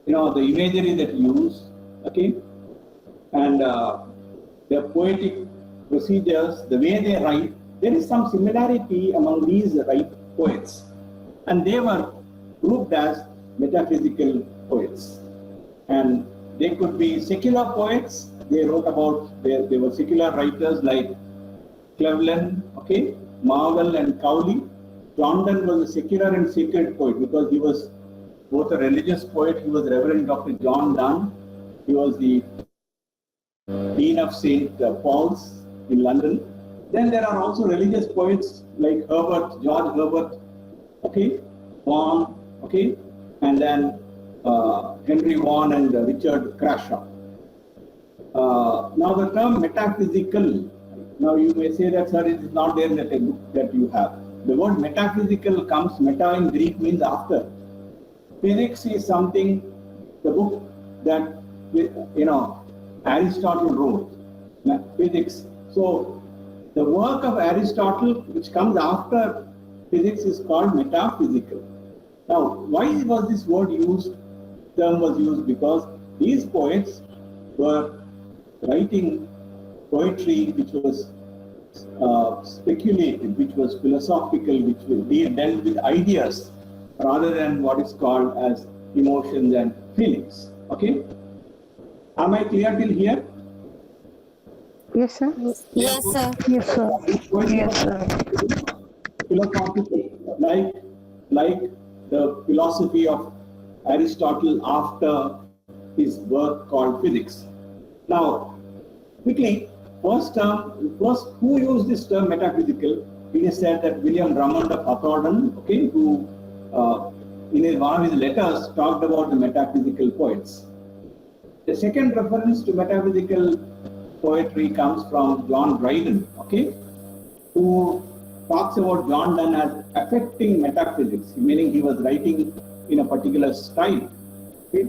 the imagery that used, okay, and their poetic procedures, the way they write. There is some similarity among these poets, and they were grouped as metaphysical poets. And they could be secular poets. They wrote about, they were secular writers like Cleveland, okay, Marvell and Cowley. John Donne was a secular and sacred poet because he was both a religious poet. He was Reverend Dr. John Donne. He was the Dean of St. Paul's in London. Then there are also religious poets like Herbert, George Herbert, okay, Vaughan, okay, and then Henry Vaughan and Richard Crashaw. Now the term metaphysical, now you may say that, sir, it is not there in the textbook that you have. The word metaphysical comes, meta in Greek means after. Physics is something, the book that, Aristotle wrote, physics. So the work of Aristotle, which comes after physics, is called metaphysical. Now, why was this word used, term was used? Because these poets were writing poetry which was speculative, which was philosophical, which dealt with ideas rather than what is called as emotions and feelings. Okay? Am I clear till here? Yes, sir. Yes, sir. Yes, sir. Yes, sir. Philosophical, like the philosophy of Aristotle after his work called physics. Now, quickly, first, who used this term metaphysical? It is said that William Drummond of Hawthorne, okay, who in one of his letters talked about the metaphysical poets. The second reference to metaphysical poetry comes from John Dryden, okay, who talks about John Donne as affecting metaphysics, meaning he was writing in a particular style. Okay?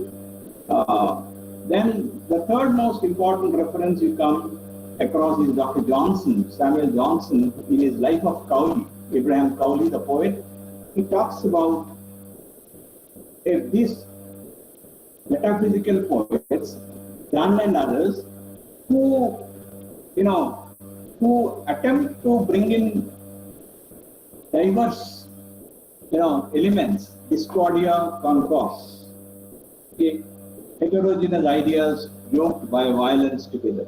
Then the third most important reference you come across is Dr. Johnson, Samuel Johnson, in his Life of Cowley, Abraham Cowley, the poet. He talks about these metaphysical poets, Donne and others, who attempt to bring in diverse, elements, discordia concourse, okay, heterogeneous ideas yoked by violence together.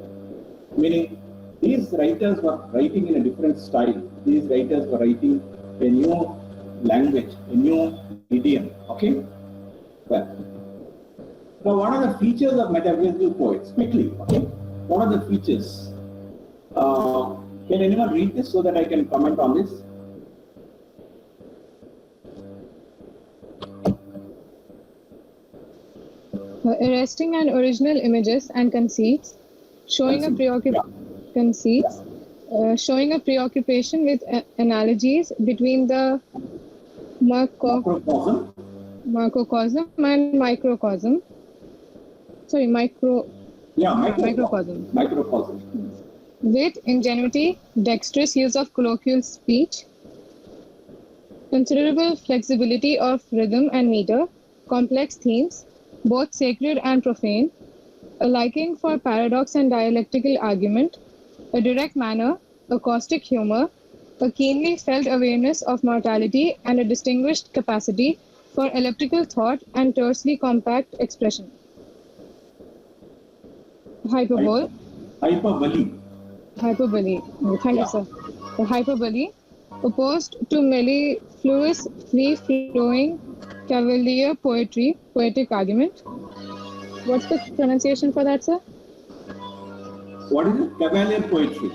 Meaning, these writers were writing in a different style. These writers were writing a new language, a new idiom. Okay? Well, now, what are the features of metaphysical poets? Quickly, okay? What are the features? Can anyone read this so that I can comment on this? Arresting and original images and conceits, showing a preoccupation with analogies between the macrocosm and microcosm. Sorry, microcosm. Microcosm. With ingenuity, dexterous use of colloquial speech, considerable flexibility of rhythm and meter, complex themes, both sacred and profane, a liking for paradox and dialectical argument, a direct manner, a caustic humor, a keenly felt awareness of mortality, and a distinguished capacity for elliptical thought and tersely compact expression. Hyperbole. Thank you, sir. The hyperbole, opposed to mellifluous, free-flowing cavalier poetry, poetic argument. What's the pronunciation for that, sir? What is it? Cavalier poetry.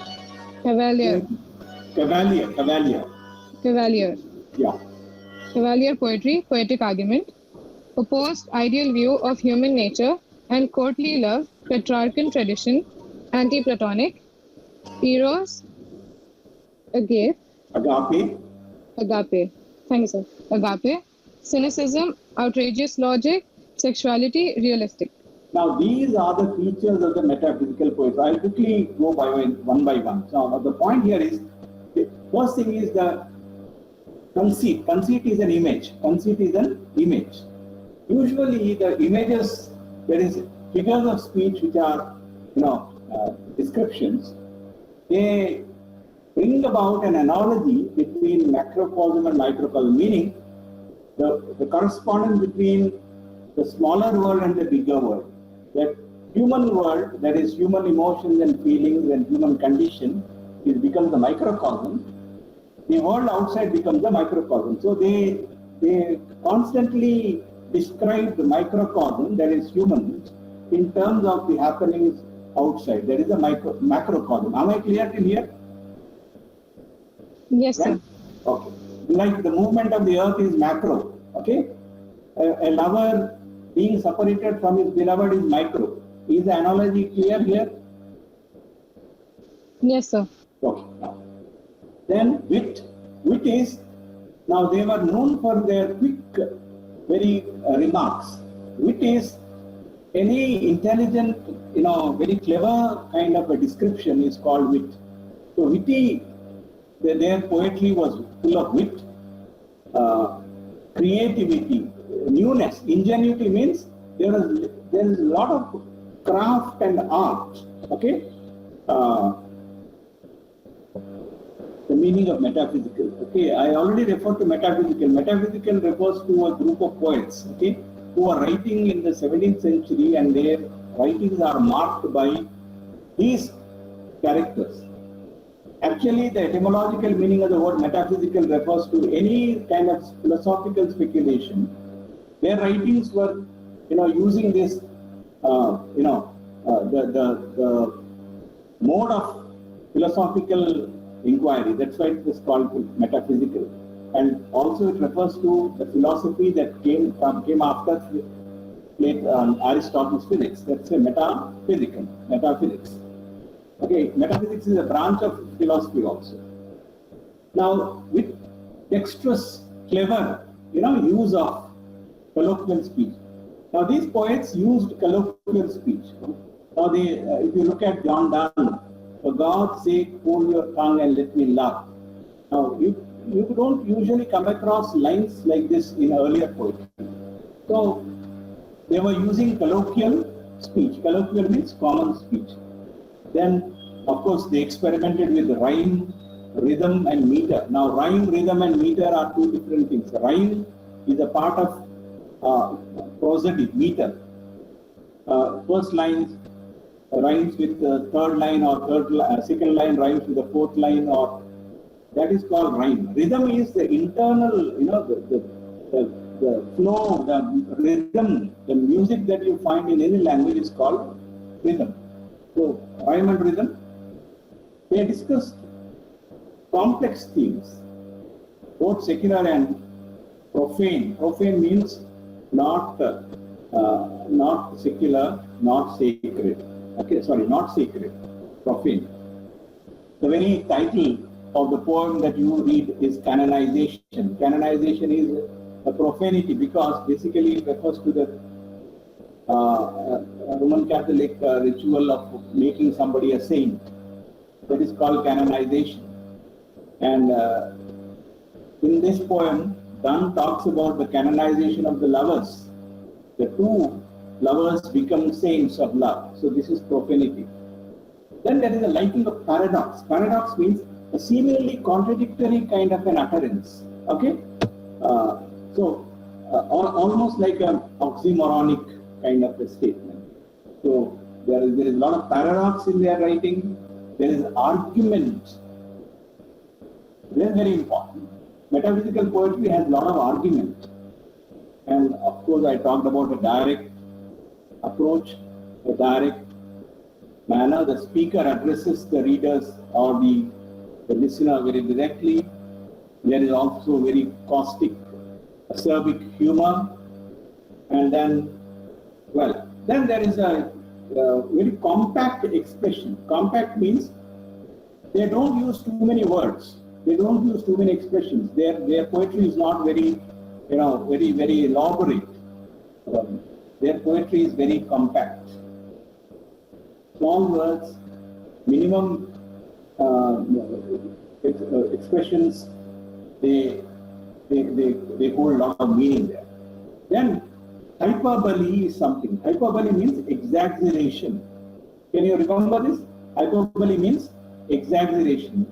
Cavalier. Yeah. Cavalier poetry, poetic argument. Opposed ideal view of human nature and courtly love, Petrarchan tradition, anti-Platonic. Eros, agape. Thank you, sir. Agape. Cynicism, outrageous logic, sexuality, realistic. Now, these are the features of the metaphysical poets. I'll quickly go one by one. Now, the point here is, the first thing is the conceit. Conceit is an image. Usually, the images, there is figures of speech which are, descriptions. They bring about an analogy between macrocosm and microcosm, meaning the correspondence between the smaller world and the bigger world. That human world, that is human emotions and feelings and human condition, it becomes the microcosm. The world outside becomes the microcosm. So they constantly describe the microcosm, that is human, in terms of the happenings outside. There is a macrocosm. Am I clear till here? Yes, Right? sir. Okay. Like the movement of the earth is macro. Okay. A lover being separated from his beloved is micro. Is the analogy clear here? Yes, sir. Okay. Now, then wit is, now they were known for their quick, very remarks. Wit is any intelligent, very clever kind of a description is called wit. So witty, their poetry was full of wit, creativity, newness. Ingenuity means there is a lot of craft and art. Okay. The meaning of metaphysical. Okay, I already referred to metaphysical. Metaphysical refers to a group of poets, okay, who are writing in the 17th century, and their writings are marked by these characters. Actually, the etymological meaning of the word metaphysical refers to any kind of philosophical speculation. Their writings were, using this, the mode of philosophical inquiry. That's why it is called metaphysical. And also it refers to the philosophy that came after Aristotle's physics. That's a metaphysics. Okay, metaphysics is a branch of philosophy also. Now, with dexterous, clever, use of colloquial speech. Now, these poets used colloquial speech. Now, if you look at John Donne, for God's sake, hold your tongue and let me laugh. Now, you don't usually come across lines like this in earlier poetry. So, they were using colloquial speech. Colloquial means common speech. Then, of course, they experimented with rhyme, rhythm, and meter. Now, rhyme, rhythm, and meter are two different things. Rhyme is a part of prosody, meter. First line rhymes with the third line, or second line rhymes with the fourth line, or that is called rhyme. Rhythm is the internal, the flow, the rhythm, the music that you find in any language is called rhythm. So, rhyme and rhythm, they discussed complex themes, both secular and profane. Profane means not secular, not sacred. Okay, sorry, not sacred, profane. The very title of the poem that you read is canonization. Canonization is a profanity because basically it refers to the Roman Catholic ritual of making somebody a saint. That is called canonization. And in this poem, Donne talks about the canonization of the lovers. The two lovers become saints of love. So this is profanity. Then there is a liking of paradox. Paradox means a seemingly contradictory kind of an utterance. Okay? Almost like an oxymoronic kind of a statement. So there is a lot of paradox in their writing. There is argument. Very, very important. Metaphysical poetry has a lot of argument. And of course, I talked about a direct approach, a direct manner. The speaker addresses the readers or the listener very directly. There is also very caustic, acerbic humor. And then there is a very compact expression. Compact means they don't use too many words. They don't use too many expressions. Their poetry is not very, very, very elaborate. Their poetry is very compact. Small words, minimum expressions, they hold a lot of meaning there. Then hyperbole is something. Hyperbole means exaggeration. Can you remember this? Hyperbole means exaggeration.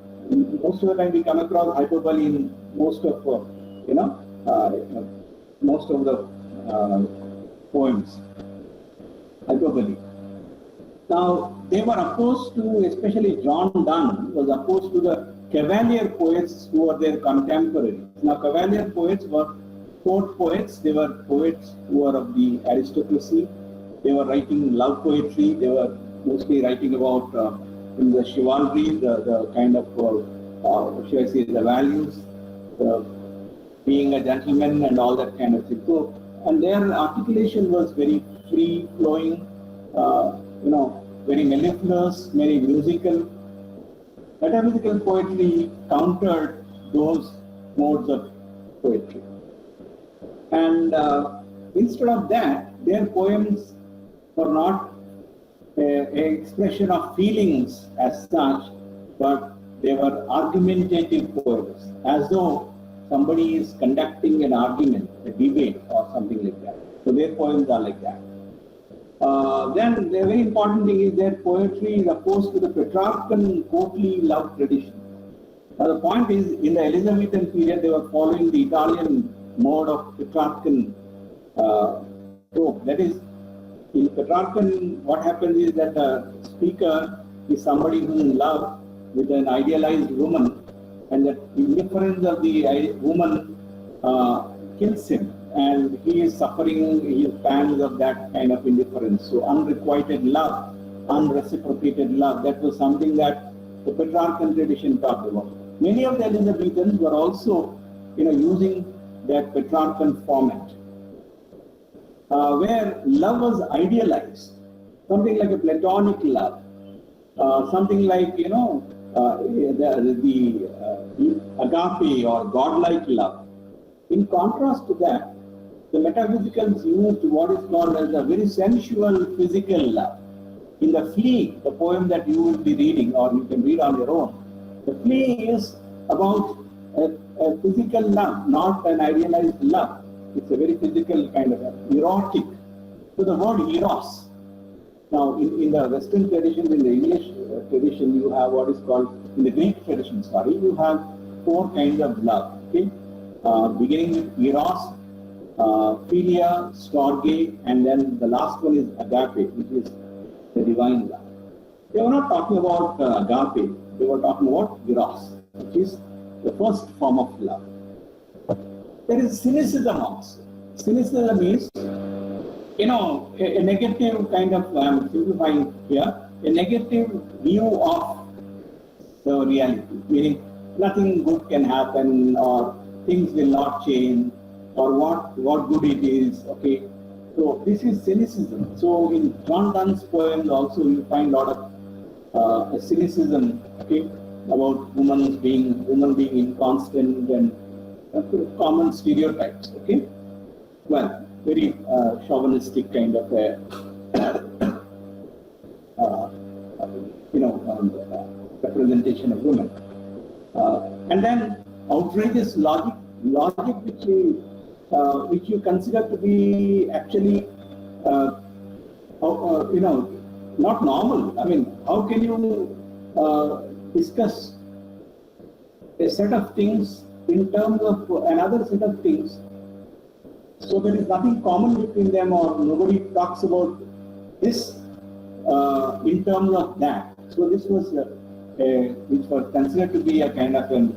Most of the time we come across hyperbole in most of most of the poems, hyperbole. Now, they were opposed to, especially John Donne was opposed to the Cavalier poets who were their contemporaries. Now, Cavalier poets were court poets. They were poets who were of the aristocracy. They were writing love poetry. They were mostly writing about in the chivalry, the kind of, should I say, the values, being a gentleman and all that kind of thing. So, and their articulation was very free flowing, very mellifluous, very musical. Metaphysical poetry countered those modes of poetry. And instead of that, their poems were not an expression of feelings as such, but they were argumentative poems, as though somebody is conducting an argument, a debate or something like that. So their poems are like that. Then the very important thing is that poetry is opposed to the Petrarchan courtly love tradition. Now the point is, in the Elizabethan period, they were following the Italian mode of Petrarchan trope. That is, in Petrarchan, what happens is that the speaker is somebody who is in love with an idealized woman, and that indifference of the woman kills him, and he is suffering his pangs of that kind of indifference. So unrequited love, unreciprocated love, that was something that the Petrarchan tradition talked about. Many of the Elizabethans were also, using that Petrarchan format, where love was idealized, something like a platonic love, something like, the agape or godlike love. In contrast to that, the metaphysicals used what is called as a very sensual physical love. In the Flea, the poem that you will be reading, or you can read on your own, the Flea is about a physical love, not an idealized love. It's a very physical kind of erotic. So the word eros. Now, in the Western tradition, in the English tradition, you have what is called, in the Greek tradition, you have 4 kinds of love. Okay, beginning with eros, philia, storge, and then the last one is agape, which is the divine love. They were not talking about agape, they were talking about eros, which is the first form of love. There is cynicism also. Cynicism is, a negative kind of, I'm simplifying here, a negative view of the reality, meaning nothing good can happen, or things will not change, or what good it is, okay. So this is cynicism. So in John Donne's poems also you find a lot of cynicism, okay, about women being inconstant and common stereotypes, okay. Well, very chauvinistic kind of a, representation of women. And then outrageous logic which you consider to be actually, not normal. I mean, how can you discuss a set of things in terms of another set of things? So there is nothing common between them, or nobody talks about this in terms of that. So this was which was considered to be a kind of an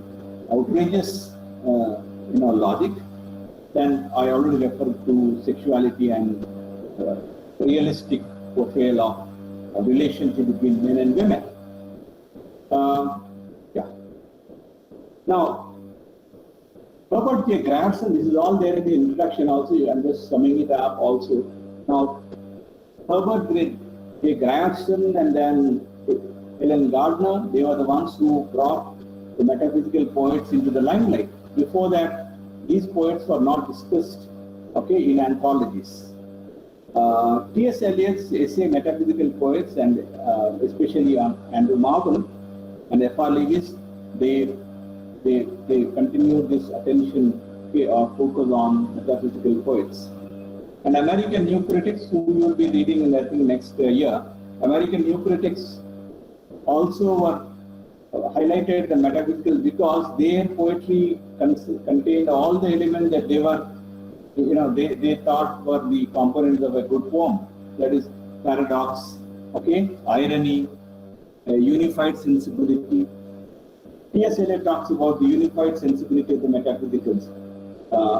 outrageous, logic. Then I already referred to sexuality and realistic portrayal of a relationship between men and women. Now, Herbert J. Grierson, this is all there in the introduction also, I'm just summing it up also. Now, Herbert J. Grierson and then Helen Gardner, they were the ones who brought the metaphysical poets into the limelight. Before that, these poets were not discussed, okay, in anthologies. T.S. Eliot's essay Metaphysical Poets, and especially on Andrew Marvell and F.R. Lewis, they continued this attention or focus on metaphysical poets. And American New Critics, who we will be reading in, I think, next year, American New Critics also were highlighted the metaphysical because their poetry contained all the elements that they were they thought were the components of a good poem. That is paradox, okay, irony, unified sensibility. T.S. Eliot talks about the unified sensibility of the metaphysicals.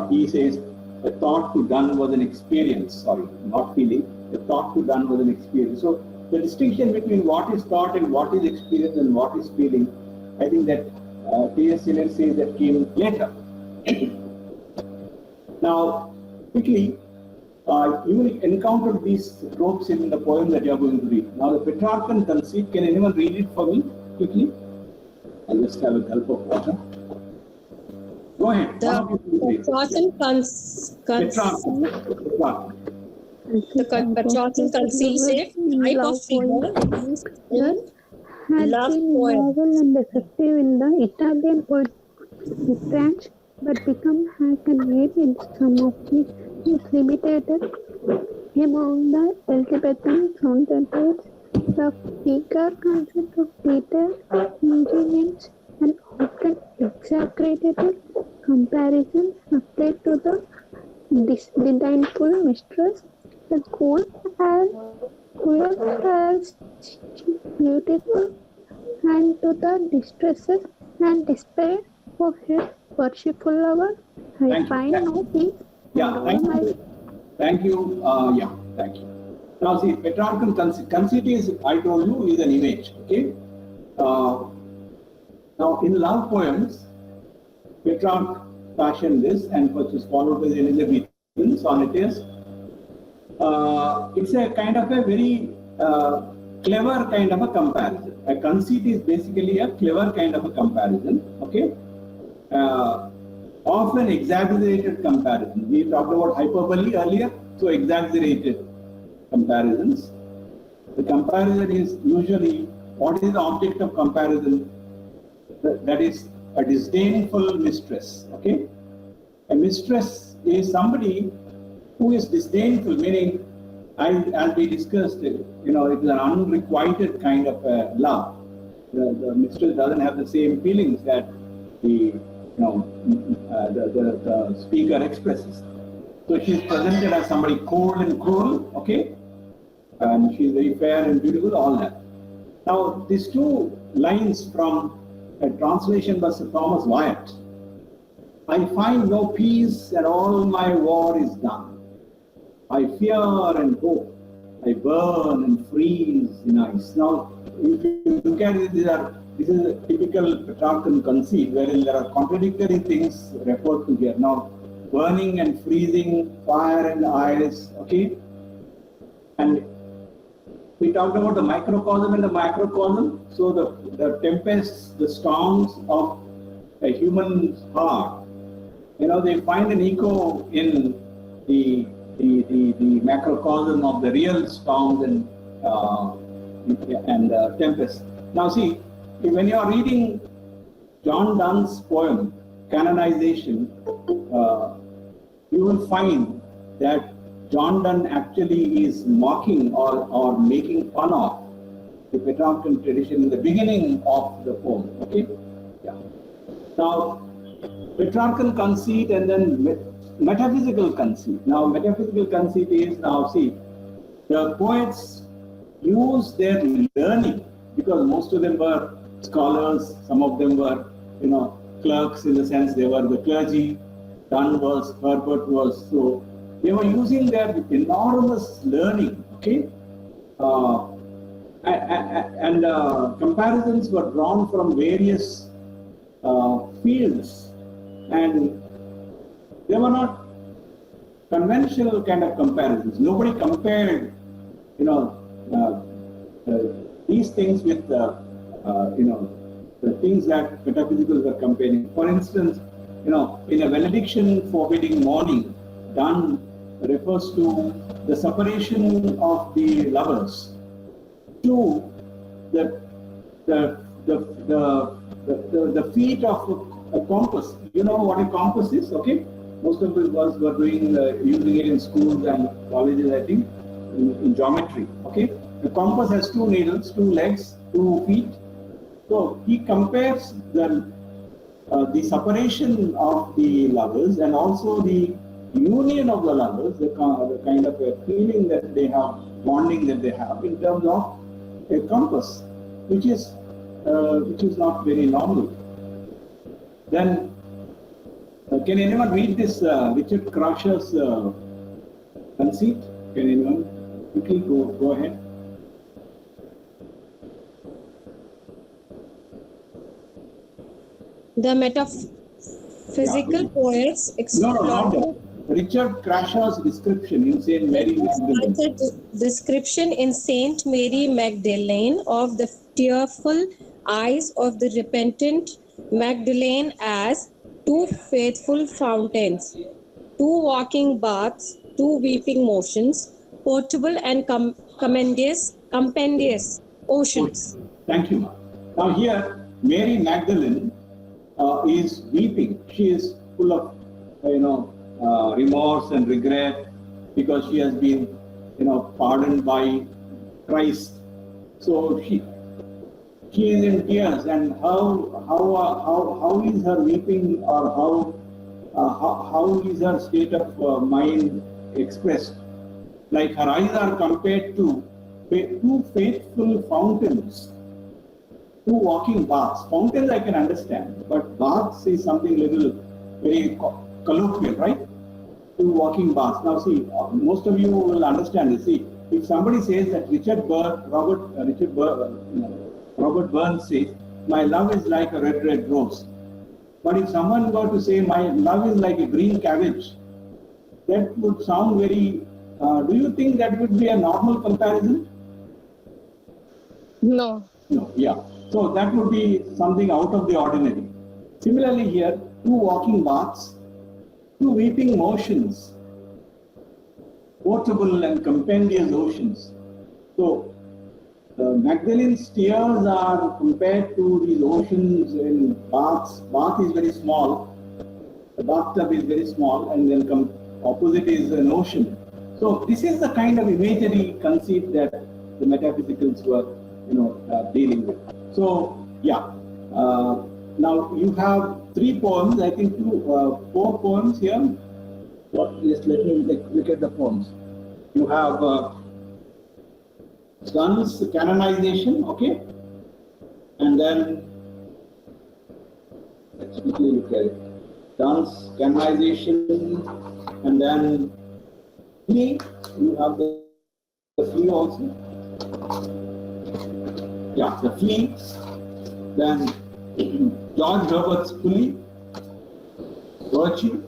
He says, a thought to done was an experience, sorry, not feeling. A thought to done was an experience. So the distinction between what is thought and what is experience and what is feeling, I think that T.S. Eliot says that came later. Now, quickly, you will encounter these tropes in the poem that you are going to read. Now, the Petrarchan conceit, can anyone read it for me quickly? I'll just have a gulp of water. Go ahead. The Petrarchan conceit said type of figure used in has love been poem. novel and effective in the Italian poet branch, but become has an age in some of these is limited among the Elizabethan contemporaries. The eager concept of detail, ingenious, and often exaggerated comparisons applied to the disdainful mistress, the cool as beautiful, and to the distresses and despair of her worshipful lover. I Thank you. find no peace. Yeah, thank you. Thank you. Thank you. Now, see, Petrarchan conceit is, I told you, is an image. Okay. Now, in love poems, Petrarch fashioned this, and which is followed by the Elizabethan sonneters. It's a kind of a very clever kind of a comparison. A conceit is basically a clever kind of a comparison. Okay. Often exaggerated comparison. We talked about hyperbole earlier, so exaggerated comparisons. The comparison is usually, what is the object of comparison? That is a disdainful mistress. Okay, a mistress is somebody who is disdainful, meaning, as we discussed, it is an unrequited kind of love. The mistress doesn't have the same feelings that the speaker expresses. So she's presented as somebody cold and cruel, okay? And she's very fair and beautiful, all that. Now, these two lines from a translation by Sir Thomas Wyatt. I find no peace and all my war is done. I fear and hope. I burn and freeze in ice. Now, if you look at it, this is a typical Petrarchan conceit, wherein there are contradictory things referred to here. Now, burning and freezing, fire and ice, okay? And we talked about the microcosm and the macrocosm. So the tempests, the storms of a human heart, they find an echo in the macrocosm of the real storms and tempests. Now see, when you are reading John Donne's poem, Canonization, you will find that John Donne actually is mocking or making fun of the Petrarchan tradition in the beginning of the poem. Okay? Yeah. Now, Petrarchan conceit and then metaphysical conceit. Now, metaphysical conceit is, now see, the poets use their learning, because most of them were scholars, some of them were, clerks, in the sense they were the clergy. Donne was, Herbert was, so they were using their enormous learning, okay? And comparisons were drawn from various fields, and they were not conventional kind of comparisons. Nobody compared, these things with the things that metaphysicals were comparing. For instance, in a benediction forbidding mourning, Donne refers to the separation of the lovers, to the feet of a compass. You know what a compass is, okay? Most of us were using it in schools and colleges, I think, in geometry, okay? The compass has two needles, two legs, 2 feet. So he compares the separation of the lovers and also the union of the lovers, the kind of a feeling that they have, bonding that they have in terms of a compass, which is not very normal. Then, can anyone read this Richard Krasher's conceit? Can anyone quickly go ahead? The metaphysical poets No, explore not that. Richard Krasher's description in Saint Mary Magdalene. description in Saint Mary Magdalene of the tearful eyes of the repentant Magdalene as two faithful fountains, two walking baths, two weeping motions, portable and compendious oceans. Thank you. Now here, Mary Magdalene is weeping. She is full of, remorse and regret because she has been, pardoned by Christ. So she is in tears. And how is her weeping, or how is her state of mind expressed? Like her eyes are compared to two faithful fountains, two walking baths. Fountains I can understand, but baths is something little very colloquial, right? Two walking baths. Now see, most of you will understand this. See, if somebody says that Robert Burns says, my love is like a red rose. But if someone were to say, my love is like a green cabbage, that would sound very, do you think that would be a normal comparison? No. No, yeah. So that would be something out of the ordinary. Similarly here, two walking baths, two weeping motions, portable and compendious oceans. So Magdalene's tears are compared to these oceans in baths. Bath is very small, the bathtub is very small, and then opposite is an ocean. So this is the kind of imagery conceit that the metaphysicals were, dealing with. So yeah, now you have 3 poems. I think 4 poems here. Just let me look at the poems. You have Gunn's canonization, okay, and then let's quickly look at it. Gunn's canonization, and then flea. You have the flea also. Yeah, the flea. Then George Herbert's pulley, virtue,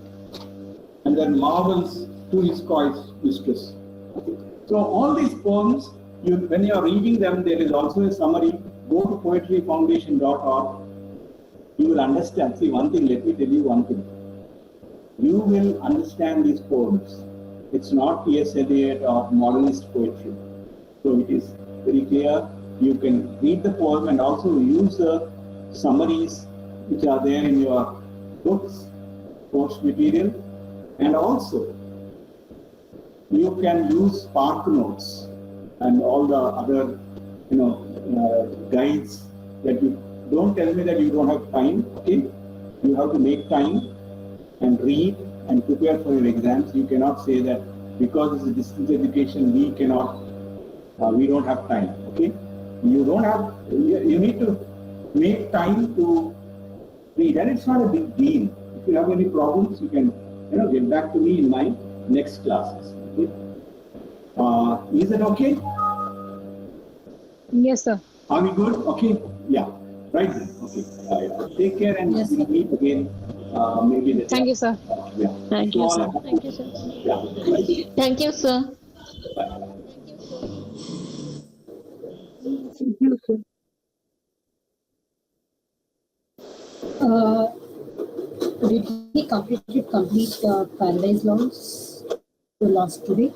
and then marvels to his coy's mistress. Okay. So all these poems, when you are reading them, there is also a summary. Go to poetryfoundation.org. You will understand. See, one thing, let me tell you one thing. You will understand these poems. It's not T.S. Eliot or modernist poetry. So it is very clear. You can read the poem and also use the summaries which are there in your books, course material, and also you can use Spark Notes and all the other, guides that you don't tell me that you don't have time. Okay, you have to make time and read and prepare for your exams. You cannot say that because it's a distance education we don't have time. Okay, you need to make time to read, and it's not a big deal. If you have any problems, you can get back to me in my next classes. Okay? Is it okay? Yes, sir. Are we good? Okay. Yeah. Right then. Okay. Take care, and Yes, we'll meet again. Maybe the Thank you, sir. Yeah. Thank you, sir. Thank you, sir. Yeah. Right. Thank you, sir. Bye. Thank you, sir. Did he complete Paradise Lost today?